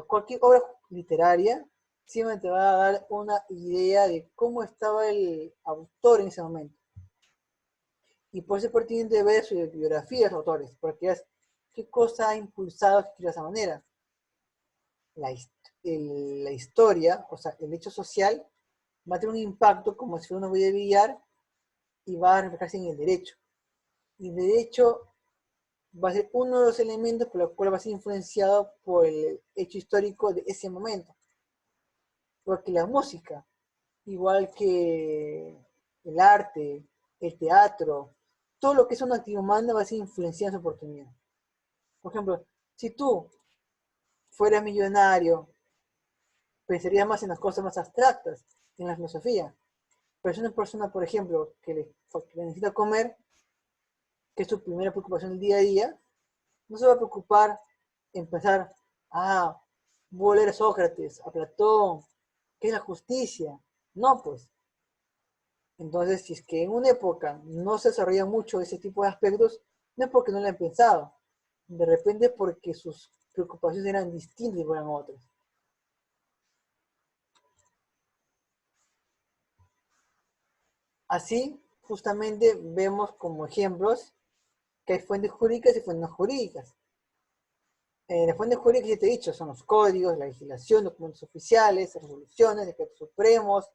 cualquier obra literaria siempre te va a dar una idea de cómo estaba el autor en ese momento. Y por eso es pertinente ver su biografía de los autores, porque es qué cosa ha impulsado a escribir de esa manera. La historia, o sea, el hecho social, va a tener un impacto como si fuera una huella de billar y va a reflejarse en el derecho. Y el derecho va a ser uno de los elementos por los cuales va a ser influenciado por el hecho histórico de ese momento. Porque la música, igual que el arte, el teatro, todo lo que es una actividad humana va a ser influenciado en su oportunidad. Por ejemplo, si tú fueras millonario, pensarías más en las cosas más abstractas, en la filosofía. Pero si una persona, por ejemplo, que necesita comer, que es su primera preocupación del día a día, no se va a preocupar en pensar, voy a leer a Sócrates, a Platón, ¿qué es la justicia? No, pues. Entonces, si es que en una época no se desarrolla mucho ese tipo de aspectos, no es porque no lo han pensado. De repente porque sus preocupaciones eran distintas y eran otras. Así, justamente vemos como ejemplos que hay fuentes jurídicas y fuentes no jurídicas. Las fuentes jurídicas, ya te he dicho, son los códigos, la legislación, documentos oficiales, resoluciones, decretos supremos,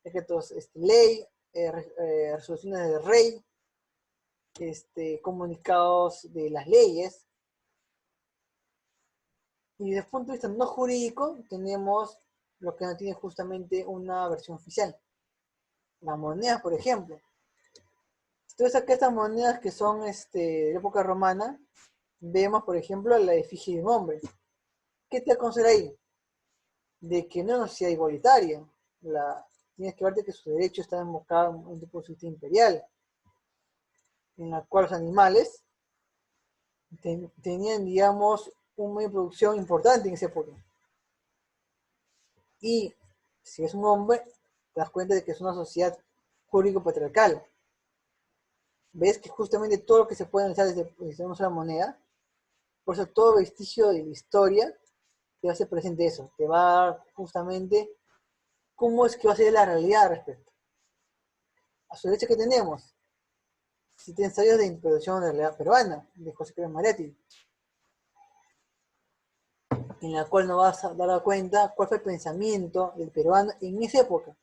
decretos ley, resoluciones del rey, comunicados de las leyes. Y desde el punto de vista no jurídico, tenemos lo que no tiene justamente una versión oficial. Las monedas, por ejemplo. Si tú ves acá estas monedas que son de época romana, vemos, por ejemplo, la efigie de un hombre. ¿Qué te aconseja ahí? De que no sea igualitaria. Tienes que verte que su derecho está enfocado en un tipo de sistema imperial, en la cual los animales tenían, digamos, un medio de producción importante en esa época. Y si es un hombre, te das cuenta de que es una sociedad jurídico-patriarcal. ves que justamente todo lo que se puede analizar desde una sola moneda, por eso todo vestigio de la historia te va a hacer presente eso, te va a dar justamente cómo es que va a ser la realidad al respecto. A su derecha que tenemos, si te ensayos de introducción a la realidad peruana, de José Carlos Mariátegui, en la cual nos vas a dar cuenta cuál fue el pensamiento del peruano en esa época.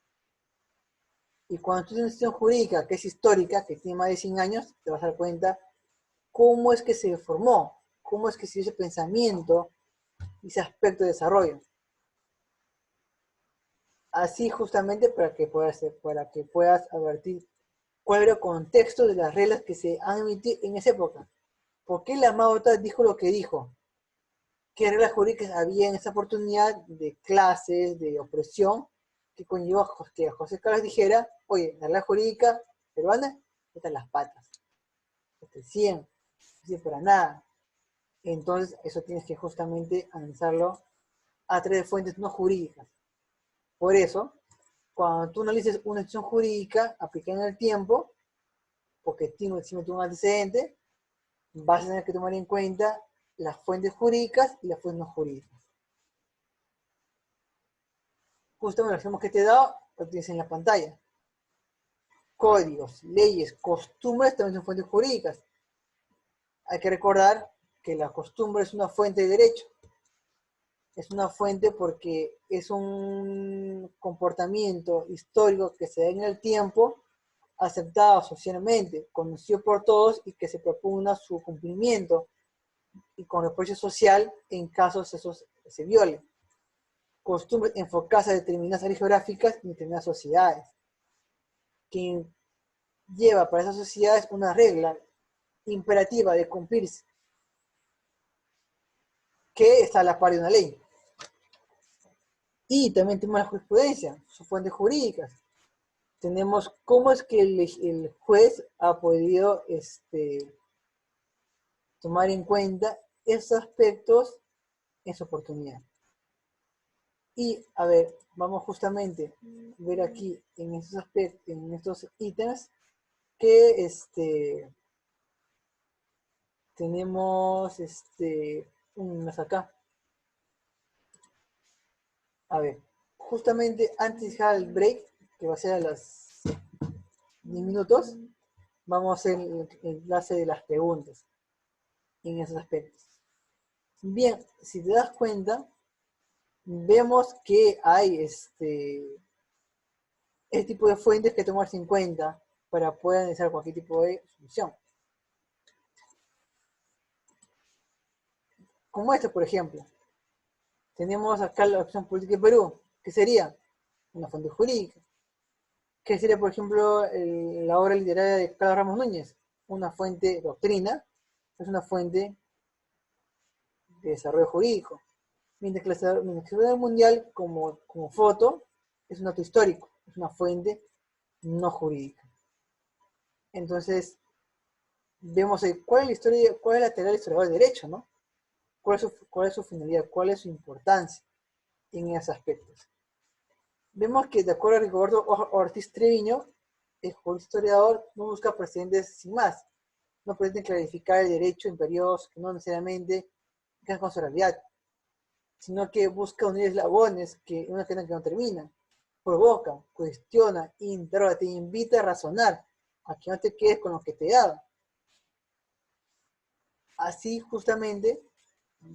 Y cuando tú tienes una institución jurídica que es histórica, que tiene más de 100 años, te vas a dar cuenta cómo es que se formó, cómo es que se dio ese pensamiento y ese aspecto de desarrollo. Así justamente para que puedas advertir cuál era el contexto de las reglas que se han emitido en esa época. ¿Por qué la Mauta dijo lo que dijo? ¿Qué reglas jurídicas había en esa oportunidad de clases, de opresión, que conllevó que José Carlos dijera, oye, la regla jurídica peruana, están las patas, este 100, no sirve para nada? Entonces, eso tienes que justamente analizarlo a través de fuentes no jurídicas. Por eso, cuando tú analices una decisión jurídica aplicada en el tiempo, porque tiene un antecedente, vas a tener que tomar en cuenta las fuentes jurídicas y las fuentes no jurídicas. Justamente los ejemplos que te he dado, lo tienes en la pantalla. Códigos, leyes, costumbres también son fuentes jurídicas. Hay que recordar que la costumbre es una fuente de derecho. Es una fuente porque es un comportamiento histórico que se da en el tiempo, aceptado socialmente, conocido por todos y que se propugna su cumplimiento y con reproche social en casos esos se violen. Costumbres enfocadas a determinadas áreas geográficas y determinadas sociedades, que lleva para esas sociedades una regla imperativa de cumplirse, que está a la par de una ley. Y también tenemos la jurisprudencia, sus fuentes jurídicas. Tenemos cómo es que el juez ha podido tomar en cuenta esos aspectos en su oportunidad. Y, a ver, vamos justamente a ver aquí en estos aspectos, en estos ítems, que tenemos unas acá. A ver, justamente antes de dejar el break, que va a ser a las 10 minutos, vamos a hacer el enlace de las preguntas en esos aspectos. Bien, si te das cuenta, vemos que hay este tipo de fuentes que tomarse en cuenta para poder analizar cualquier tipo de solución. Como esta, por ejemplo. Tenemos acá la opción política de Perú, que sería una fuente jurídica. ¿Qué sería, por ejemplo, la obra literaria de Carlos Ramos Núñez? Una fuente doctrina, es una fuente de desarrollo jurídico. Mientras que la mundial, como foto, es un acto histórico, es una fuente no jurídica. Entonces, vemos cuál es la historia, cuál es la tarea del historiador del derecho, ¿no? ¿Cuál es su finalidad? ¿Cuál es su importancia en esos aspectos? Vemos que, de acuerdo a Rigoberto Ortiz Treviño, el historiador no busca precedentes sin más. No pretende clarificar el derecho en periodos que no necesariamente quedan con su realidad, sino que busca unir eslabones que una cadena que no termina. Provoca, cuestiona, interroga, te invita a razonar, a que no te quedes con lo que te da. Así justamente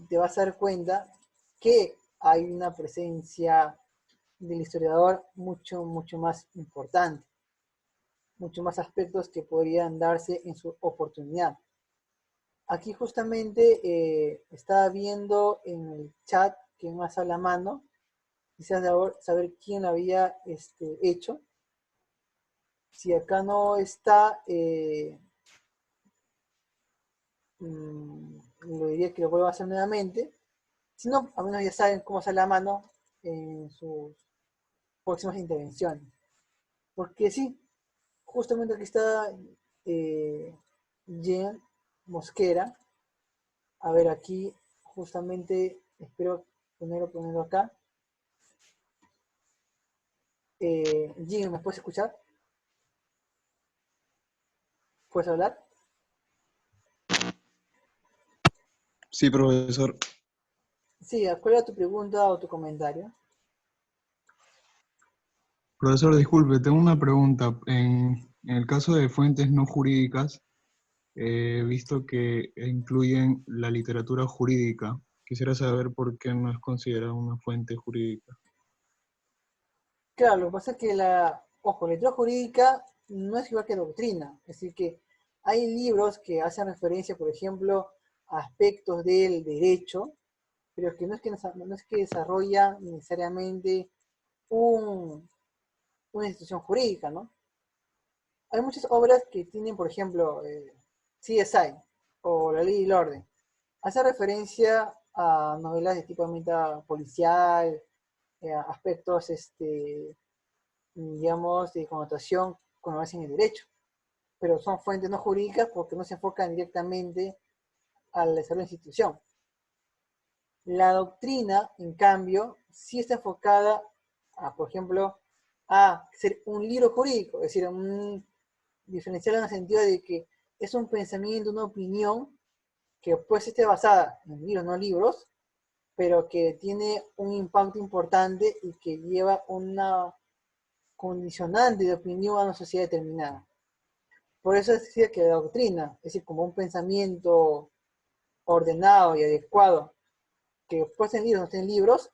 te vas a dar cuenta que hay una presencia del historiador mucho más importante, mucho más aspectos que podrían darse en su oportunidad. Aquí justamente estaba viendo en el chat que más a la mano, quizás saber quién lo había hecho. Si acá no está, le diría que lo vuelva a hacer nuevamente. Si no, al menos ya saben cómo sale la mano en sus próximas intervenciones. Porque sí, justamente aquí está Jean Mosquera. A ver, aquí justamente espero ponerlo acá. Jean, ¿me puedes escuchar? ¿Puedes hablar? Sí, profesor. Sí, ¿cuál era tu pregunta o tu comentario? Profesor, disculpe, tengo una pregunta. En el caso de fuentes no jurídicas, he visto que incluyen la literatura jurídica. Quisiera saber por qué no es considerada una fuente jurídica. Claro, lo que pasa es que ojo, la lectura jurídica no es igual que doctrina. Es decir, que hay libros que hacen referencia, por ejemplo, a aspectos del derecho, pero que no es que desarrolla necesariamente un- una institución jurídica, ¿no? Hay muchas obras que tienen, por ejemplo, CSI o La Ley y el Orden. Hace referencia a novelas de tipo ambiental policial, aspectos, digamos, de connotación con lo en el derecho, pero son fuentes no jurídicas porque no se enfocan directamente al desarrollo de la institución. La doctrina, en cambio, sí está enfocada a, por ejemplo, a ser un libro jurídico, es decir, diferenciarlo en el sentido de que es un pensamiento, una opinión que pues esté basada en libros, no libros, pero que tiene un impacto importante y que lleva una condicionante de opinión a una sociedad determinada. Por eso decía que la doctrina, es decir, como un pensamiento ordenado y adecuado, que pues en libros no estén libros,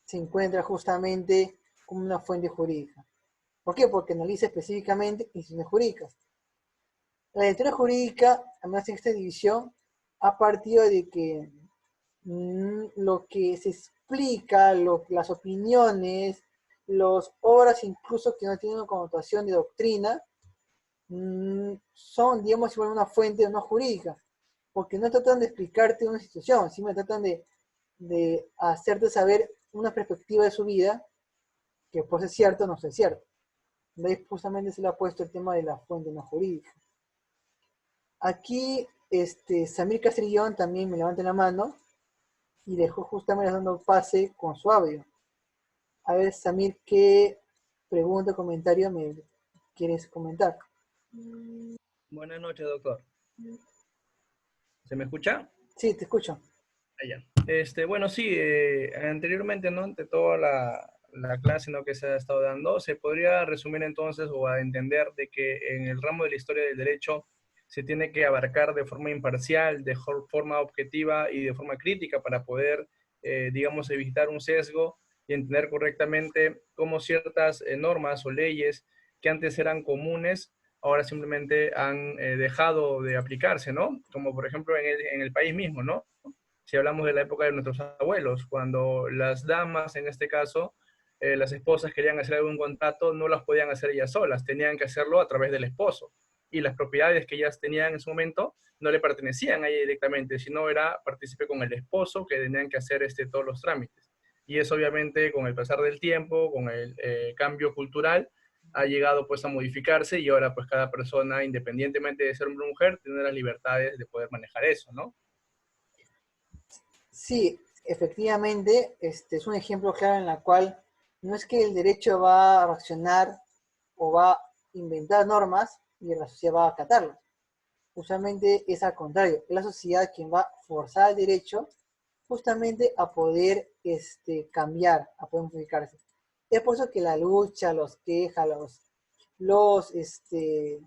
se encuentra justamente como una fuente jurídica. ¿Por qué? Porque analiza específicamente instituciones jurídicas. La lectura jurídica, además en esta división, ha partido de que lo que se explica, las opiniones, las obras incluso que no tienen una connotación de doctrina, son, digamos, igual una fuente no jurídica, porque no tratan de explicarte una situación, sino tratan de hacerte saber una perspectiva de su vida, que pues es cierto o no es cierto. De ahí justamente se le ha puesto el tema de la fuente no jurídica. Aquí, Samir Castrillón también me levanta la mano y dejó justamente dando pase con su audio. A ver, Samir, ¿qué pregunta o comentario me quieres comentar? Buenas noches, doctor. ¿Se me escucha? Sí, te escucho. Allá. Bueno, sí, anteriormente, ¿no? Ante toda la clase, ¿no? que se ha estado dando, se podría resumir entonces o a entender de que en el ramo de la historia del derecho se tiene que abarcar de forma imparcial, de forma objetiva y de forma crítica para poder, digamos, evitar un sesgo y entender correctamente cómo ciertas normas o leyes que antes eran comunes ahora simplemente han dejado de aplicarse, ¿no? Como por ejemplo en el país mismo, ¿no? Si hablamos de la época de nuestros abuelos, cuando las damas, en este caso, las esposas querían hacer algún contrato, no las podían hacer ellas solas, tenían que hacerlo a través del esposo. Y las propiedades que ellas tenían en su momento no le pertenecían a ella directamente, sino era partícipe con el esposo que tenían que hacer todos los trámites. Y eso obviamente con el pasar del tiempo, con el cambio cultural, ha llegado pues a modificarse y ahora pues cada persona, independientemente de ser hombre o mujer, tiene las libertades de poder manejar eso, ¿no? Sí, efectivamente, este es un ejemplo claro en la cual no es que el derecho va a reaccionar o va a inventar normas y la sociedad va a acatarlas. Usualmente es al contrario, es la sociedad quien va a forzar al derecho justamente a poder cambiar, a poder modificarse. Es por eso que la lucha, los quejas, los, este,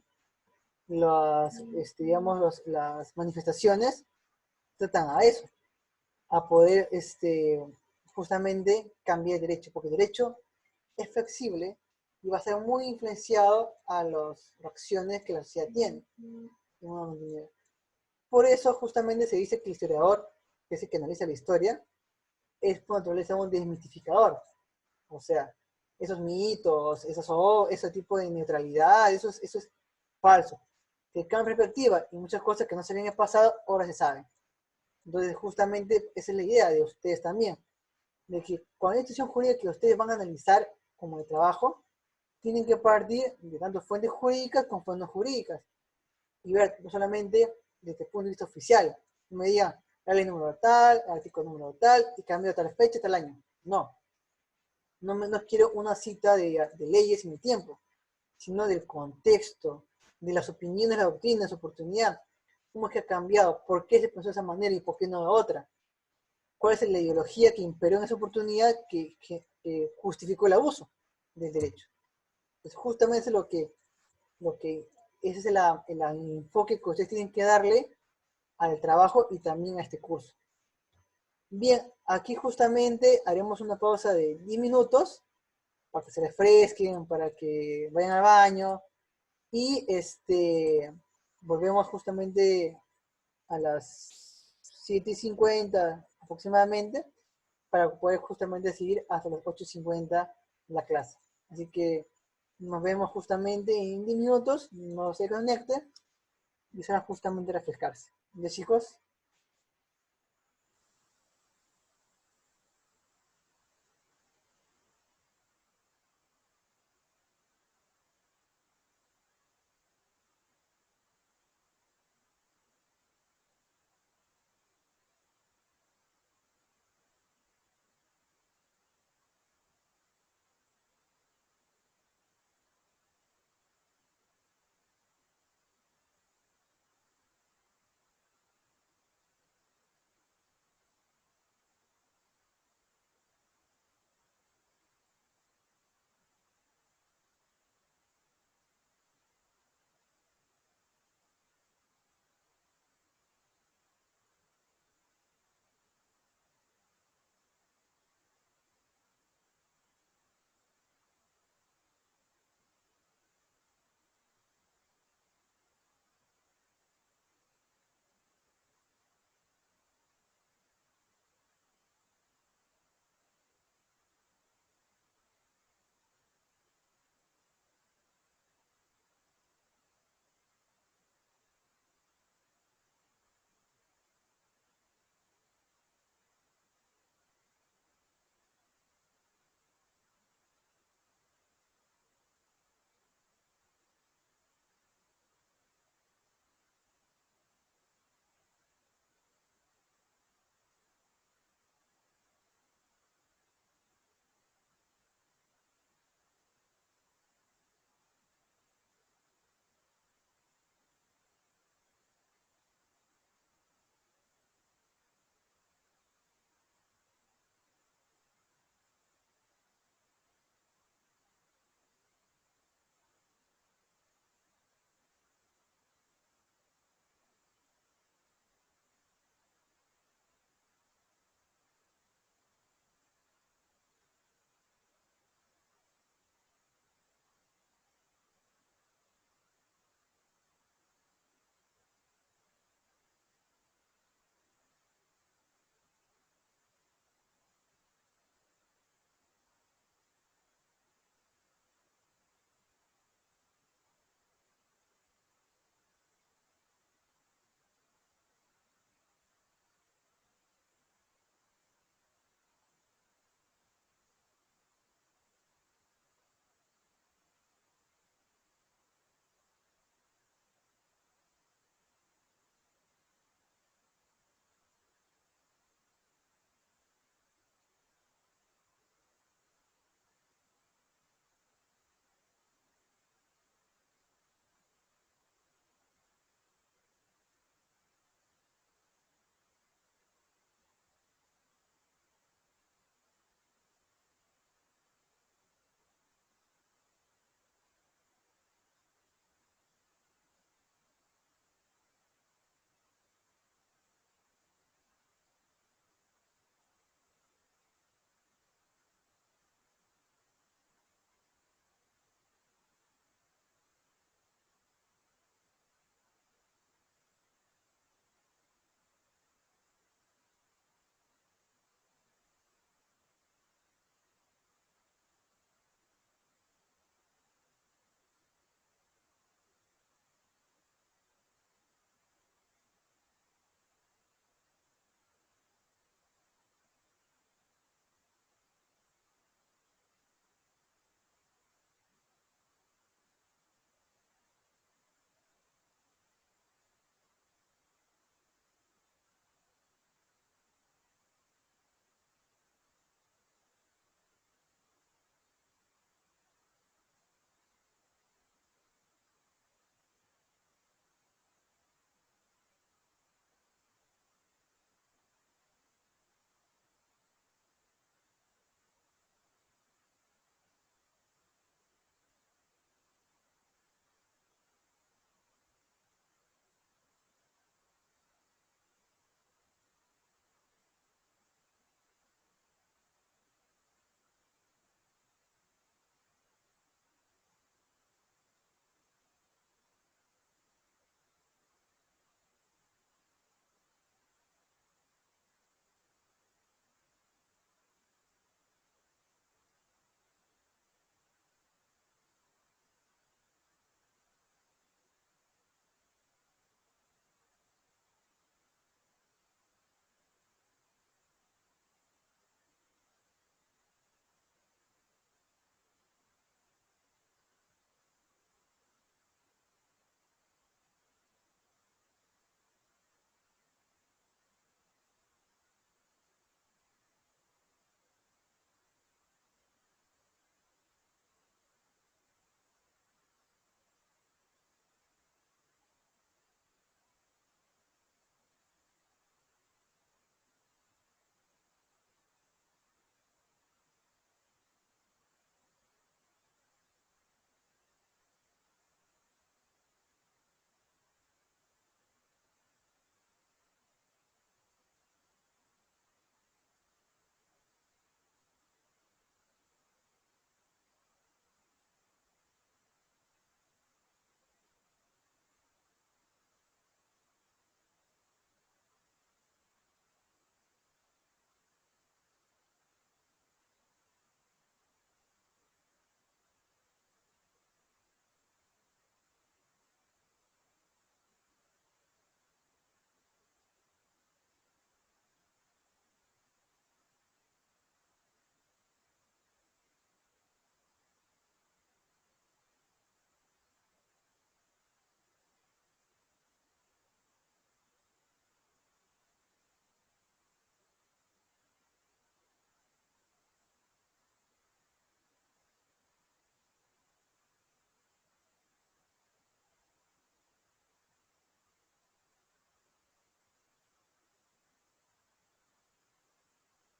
digamos, las manifestaciones tratan a eso, a poder justamente cambiar el derecho, porque el derecho es flexible y va a ser muy influenciado a las acciones que la sociedad tiene. Por eso justamente se dice que el historiador, que es el que analiza la historia, es por naturaleza un desmitificador. O sea, esos mitos, ese tipo de neutralidad, eso es falso. Se cambia perspectiva y muchas cosas que no se habían en el pasado ahora se saben. Entonces, justamente esa es la idea de ustedes también, de que cuando hay institución jurídica que ustedes van a analizar como de trabajo, tienen que partir de tanto fuentes jurídicas como fuentes no jurídicas y ver no solamente desde el punto de vista oficial, no me digan la ley número tal, artículo número tal y cambio tal fecha, tal año. No, no quiero una cita de leyes en mi tiempo, sino del contexto, de las opiniones, la doctrina, su oportunidad. ¿Cómo es que ha cambiado? ¿Por qué se pensó de esa manera y por qué no de otra? ¿Cuál es la ideología que imperó en esa oportunidad que justificó el abuso del derecho? Pues justamente ese es el enfoque que ustedes tienen que darle al trabajo y también a este curso. Bien, aquí justamente haremos una pausa de 10 minutos para que se refresquen, para que vayan al baño y volvemos justamente a las 7:50 aproximadamente para poder justamente seguir hasta las 8:50 la clase. Así que nos vemos justamente en 10 minutos, no se conecten y será justamente refrescarse. ¿Ya, chicos?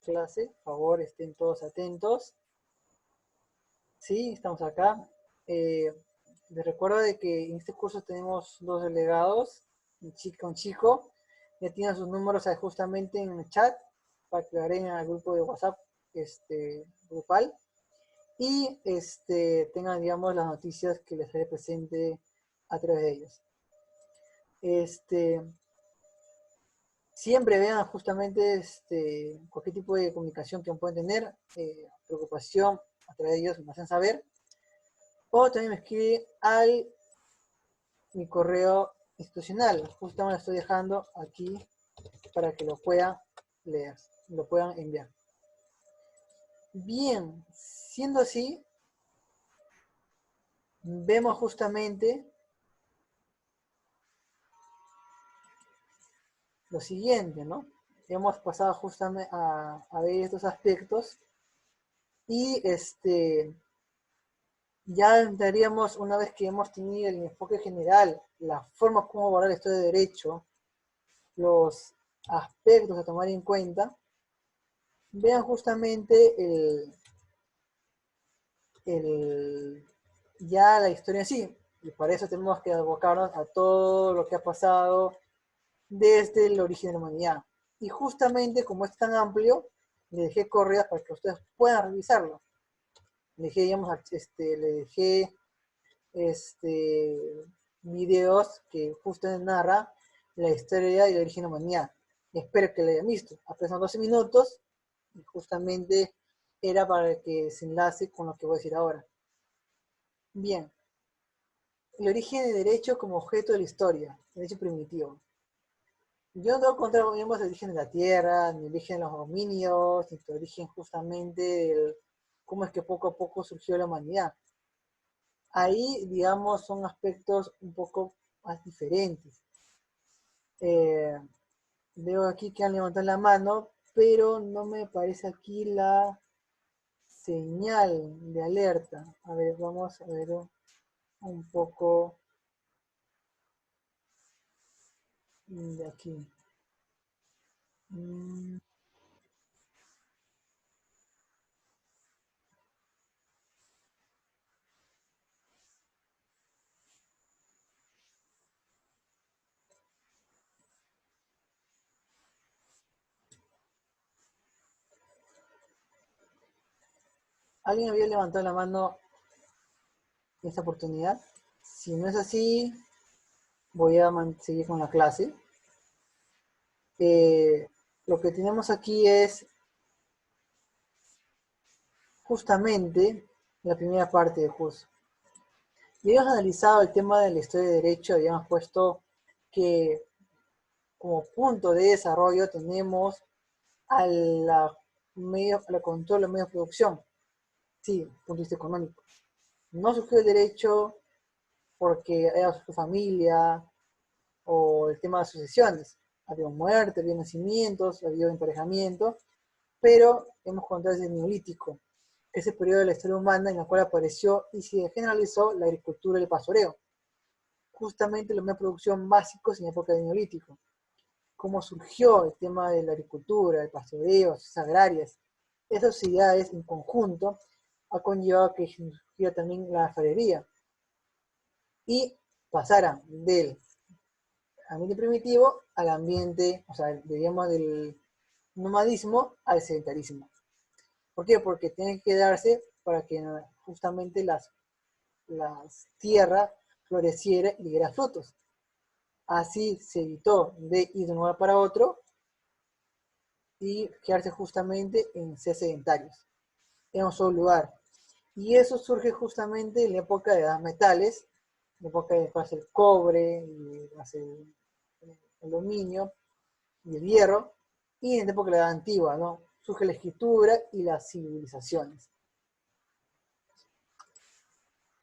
clase. Por favor, estén todos atentos. Sí, estamos acá. Les recuerdo de que en este curso tenemos 2 delegados, un chico. Ya tienen sus números justamente en el chat para que lo agreguen al grupo de WhatsApp grupal. Y tengan, digamos, las noticias que les haré presente a través de ellos. Siempre vean justamente cualquier tipo de comunicación que puedan tener, preocupación a través de ellos, me hacen saber. O también me escribe al mi correo institucional. Justamente lo estoy dejando aquí para que lo puedan leer, lo puedan enviar. Bien, siendo así, vemos justamente lo siguiente, ¿no? Hemos pasado justamente a ver estos aspectos y ya entraríamos, una vez que hemos tenido el enfoque general, la forma como abordar el Estado de Derecho, los aspectos a tomar en cuenta, vean justamente ya la historia en sí. Y para eso tenemos que abocarnos a todo lo que ha pasado desde el origen de la humanidad. Y justamente como es tan amplio, le dejé correos para que ustedes puedan revisarlo. Le dejé, digamos, le dejé videos que justamente narra la historia y el origen de la humanidad. Espero que lo hayan visto. Apenas 12 minutos y justamente era para que se enlace con lo que voy a decir ahora. Bien, el origen del derecho como objeto de la historia, el derecho primitivo. Yo no tengo contra, digamos, el origen de la tierra, ni el origen de los dominios, ni el origen justamente del cómo es que poco a poco surgió la humanidad. Ahí, digamos, son aspectos un poco más diferentes. Veo aquí que han levantado la mano, pero no me aparece aquí la señal de alerta. A ver, vamos a ver un poco de aquí. ¿Alguien había levantado la mano en esta oportunidad? Si no es así, voy a seguir con la clase. Lo que tenemos aquí es justamente la primera parte del curso. Y habíamos analizado el tema de la historia de derecho, habíamos puesto que como punto de desarrollo tenemos a la control de medios de producción. Sí, punto de vista económico. No surgió el derecho porque haya su familia o el tema de sucesiones. Había muerte, había nacimientos, había emparejamiento, pero hemos contado desde el neolítico, que es el periodo de la historia humana en la cual apareció y se generalizó la agricultura y el pastoreo. Justamente los medios de producción básicos en la época del neolítico. Cómo surgió el tema de la agricultura, el pastoreo, las agrarias. Esas sociedades en conjunto ha conllevado que surgiera también la alfarería y pasara del ambiente primitivo al ambiente, o sea, diríamos del nomadismo al sedentarismo. ¿Por qué? Porque tiene que darse para que justamente las tierras floreciera y diera frutos. Así se evitó de ir de un lugar para otro y quedarse justamente en ser sedentarios, en un solo lugar. Y eso surge justamente en la época de las metales, en la época de el cobre, y el aluminio y el hierro, y en la época de la edad antigua, ¿no? Surge la escritura y las civilizaciones.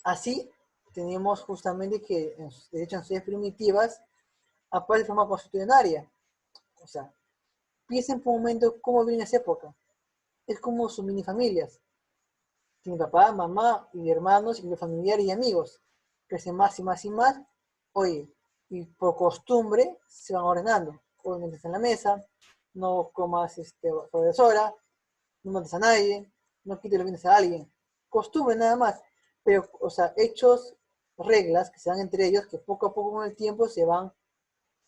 Así, tenemos justamente que, de hecho, en sociedades primitivas, aparece de forma constitucionaria. O sea, piensen por un momento cómo viene esa época. Es como sus mini familias. Tiene papá, mamá y hermanos y los familiares y amigos. Crecen más y más y más. Oye, y por costumbre se van ordenando. Obviamente está en la mesa, no comas por deshora, no mates a nadie, no quites los bienes a alguien. Costumbre nada más, pero, o sea, hechos, reglas que se dan entre ellos que poco a poco con el tiempo se van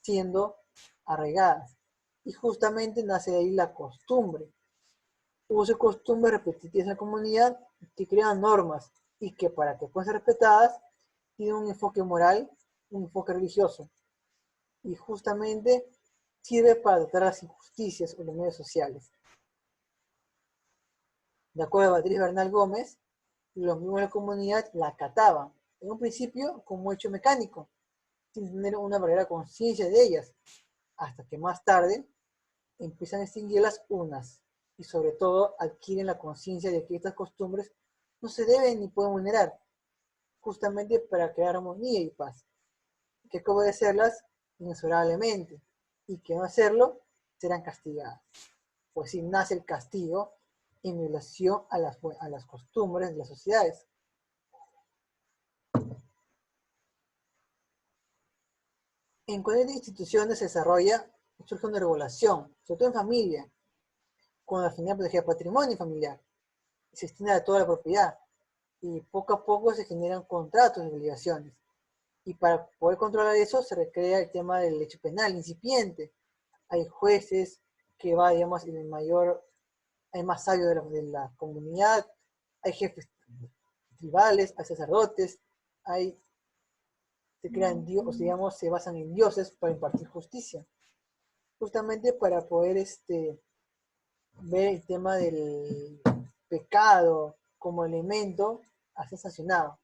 siendo arraigadas. Y justamente nace de ahí la costumbre. Uso y costumbres repetitivas en la comunidad que crean normas y que para que puedan ser respetadas tienen un enfoque moral, un enfoque religioso. Y justamente sirve para tratar las injusticias o los medios sociales. De acuerdo a Beatriz Bernal Gómez, los miembros de la comunidad la acataban, en un principio como hecho mecánico, sin tener una verdadera conciencia de ellas, hasta que más tarde empiezan a distinguirlas unas, y sobre todo adquieren la conciencia de que estas costumbres no se deben ni pueden vulnerar, justamente para crear armonía y paz, que hay que obedecerlas inexorablemente, y que no hacerlo serán castigadas. Pues si nace el castigo en relación a las costumbres de las sociedades. En cualquier instituciones se desarrolla, surge una regulación, sobre todo en familia, con la finalidad de proteger el patrimonio familiar, y se extiende a toda la propiedad, y poco a poco se generan contratos de obligaciones. Y para poder controlar eso se recrea el tema del derecho penal incipiente. Hay jueces que va, digamos, el mayor, hay más sabios de la comunidad, hay jefes tribales, hay sacerdotes, se crean dioses, digamos, se basan en dioses para impartir justicia. Justamente para poder ver el tema del pecado como elemento a ser sancionado,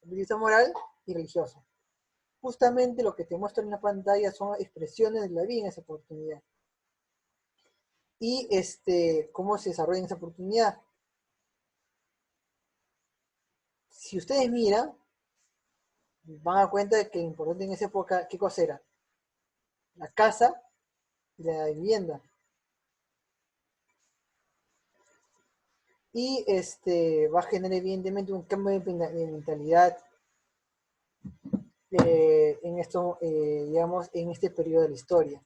justicia moral y religioso. Justamente lo que te muestro en la pantalla son expresiones de la vida en esa oportunidad. Y cómo se desarrolla en esa oportunidad. Si ustedes miran, van a dar cuenta de que lo importante en esa época, ¿qué cosa era? La casa y la vivienda. Y va a generar evidentemente un cambio de mentalidad en esto, digamos, en este periodo de la historia.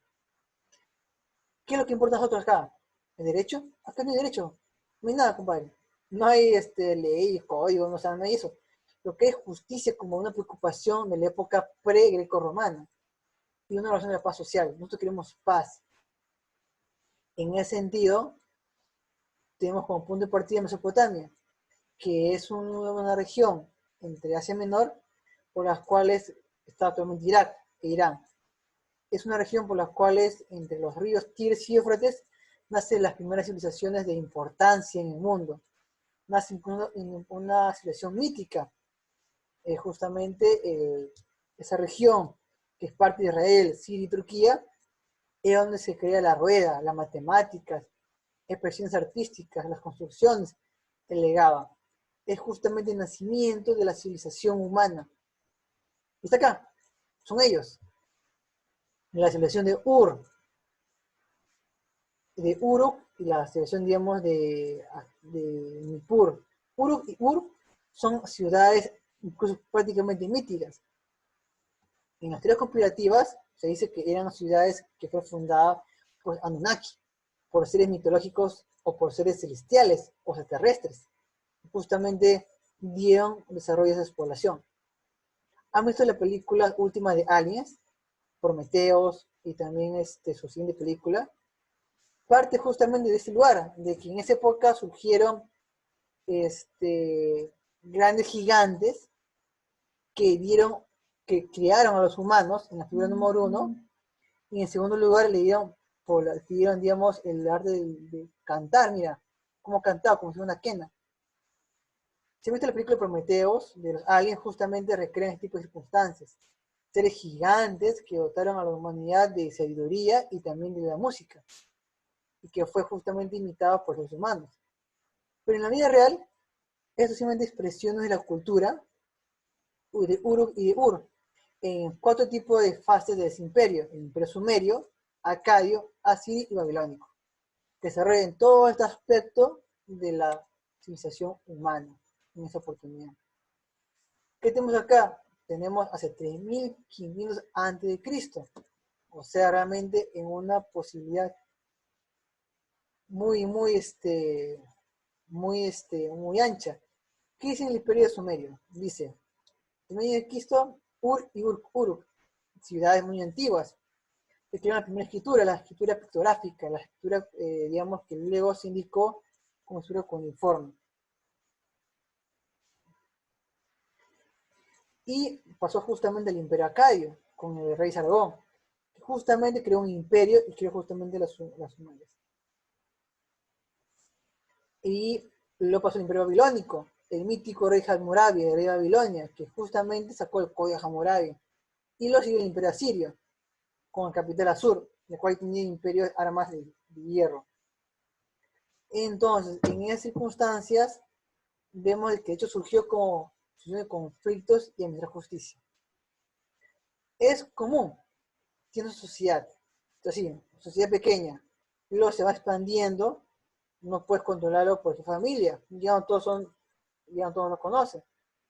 ¿Qué es lo que importa a nosotros acá? ¿El derecho? Acá no hay derecho. No hay nada, compadre. No hay ley, código, no hay eso. Lo que es justicia como una preocupación de la época pre-greco-romana y una relación de la paz social. Nosotros queremos paz. En ese sentido, tenemos como punto de partida Mesopotamia, que es una región entre Asia Menor, por las cuales está actualmente Irak e Irán. Es una región por las cuales entre los ríos Tigris y Éufrates nacen las primeras civilizaciones de importancia en el mundo. Nace una civilización mítica, justamente esa región que es parte de Israel, Siria y Turquía, es donde se crea la rueda, las matemáticas, expresiones artísticas, las construcciones, el legado. Es justamente el nacimiento de la civilización humana. Y está acá, son ellos. La civilización de Uruk y la civilización, digamos, de Nippur. Uruk y Ur son ciudades incluso prácticamente míticas. En las teorías conspirativas se dice que eran ciudades que fueron fundadas por Anunnaki, por seres mitológicos o por seres celestiales o extraterrestres. Justamente dieron desarrollo a esa población. ¿Han visto la película última de Aliens? Prometheus y también su siguiente película. Parte justamente de ese lugar, de que en esa época surgieron grandes gigantes que crearon a los humanos en la figura número 1, y en segundo lugar le dieron, digamos, el arte de cantar, mira, cómo cantaba, como si fuera una quena. Si viste la película Prometheus, de los aliens justamente recrean este tipo de circunstancias. Seres gigantes que dotaron a la humanidad de sabiduría y también de la música, y que fue justamente imitado por los humanos. Pero en la vida real, estos son simplemente expresiones de la cultura de Uruk y de Ur, en 4 tipos de fases de ese imperio: el imperio sumerio, acadio, asirio y babilónico. Desarrollan todo este aspecto de la civilización humana en esa oportunidad. ¿Qué tenemos acá? Tenemos hace 3500 a.C., o sea, realmente en una posibilidad muy ancha. ¿Qué dice en el Imperio Sumerio? Dice, Sumerio quisto Ur y Uruk, ciudades muy antiguas, que crearon la primera escritura, la escritura pictográfica, la escritura, digamos, que luego se indicó como escritura cuneiforme. Y pasó justamente al Imperio Acadio, con el rey Sargón, que justamente creó un imperio y creó justamente las Sumerias. Y luego pasó al Imperio Babilónico, el mítico rey Hammurabi, el rey de Babilonia, que justamente sacó el código Hammurabi. Y luego siguió el Imperio Asirio, con el capital Asur, el cual tenía imperio de armas de hierro. Entonces, en esas circunstancias, vemos que de hecho surgió como de conflictos y administrar justicia. Es común, tiene una sociedad, entonces, sociedad pequeña, luego se va expandiendo, no puedes controlarlo por tu familia, ya no todos lo conocen.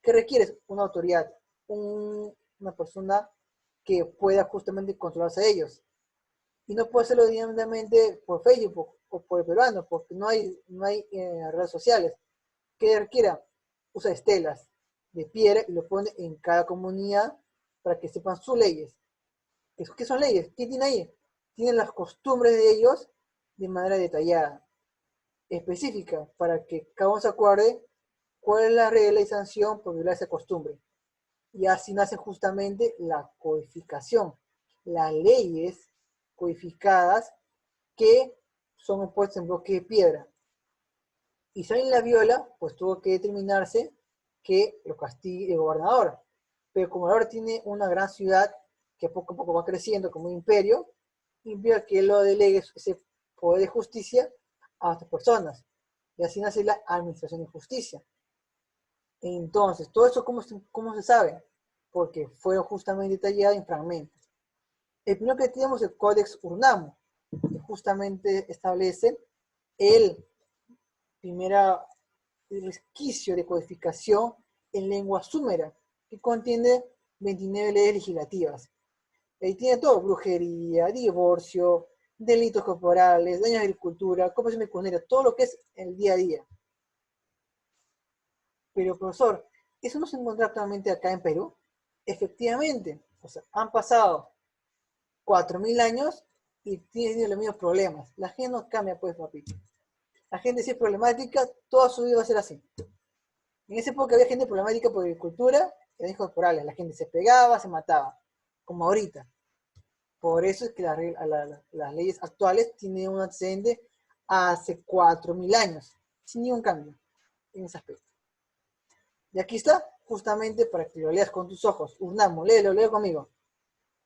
¿Qué requieres? Una autoridad, una persona que pueda justamente controlarse a ellos. Y no puede hacerlo directamente por Facebook o por el peruano, porque no hay redes sociales. ¿Qué requiera? Usa estelas de piedra y lo pone en cada comunidad para que sepan sus leyes. ¿Qué son leyes? ¿Qué tiene ahí? Tienen las costumbres de ellos de manera detallada, específica, para que cada uno se acuerde cuál es la regla y sanción por violar esa costumbre. Y así nace justamente la codificación, las leyes codificadas que son puestas en bloque de piedra. Y si alguien la viola, pues tuvo que determinarse que lo castigue el gobernador. Pero como ahora tiene una gran ciudad que poco a poco va creciendo como un imperio, implica que lo delegue ese poder de justicia a otras personas. Y así nace la administración de justicia. Entonces, todo eso, ¿cómo se sabe? Porque fue justamente detallado en fragmentos. El primero que tenemos es el Codex Urnamo, que justamente establece el primer resquicio de codificación en lengua súmera, que contiene 29 leyes legislativas. Ahí tiene todo: brujería, divorcio, delitos corporales, daños de agricultura, cooperación secundaria, todo lo que es el día a día. Pero, profesor, ¿eso no se encuentra actualmente acá en Perú? Efectivamente, o sea, han pasado 4000 años y tiene los mismos problemas. La gente no cambia, pues, papito. La gente si es problemática, toda su vida va a ser así. En esa época había gente problemática por agricultura y daños corporales. La gente se pegaba, se mataba, como ahorita. Por eso es que las leyes actuales tienen un antecedente hace 4000 años, sin ningún cambio en ese aspecto. Y aquí está, justamente para que lo leas con tus ojos. Urnamo, léelo conmigo.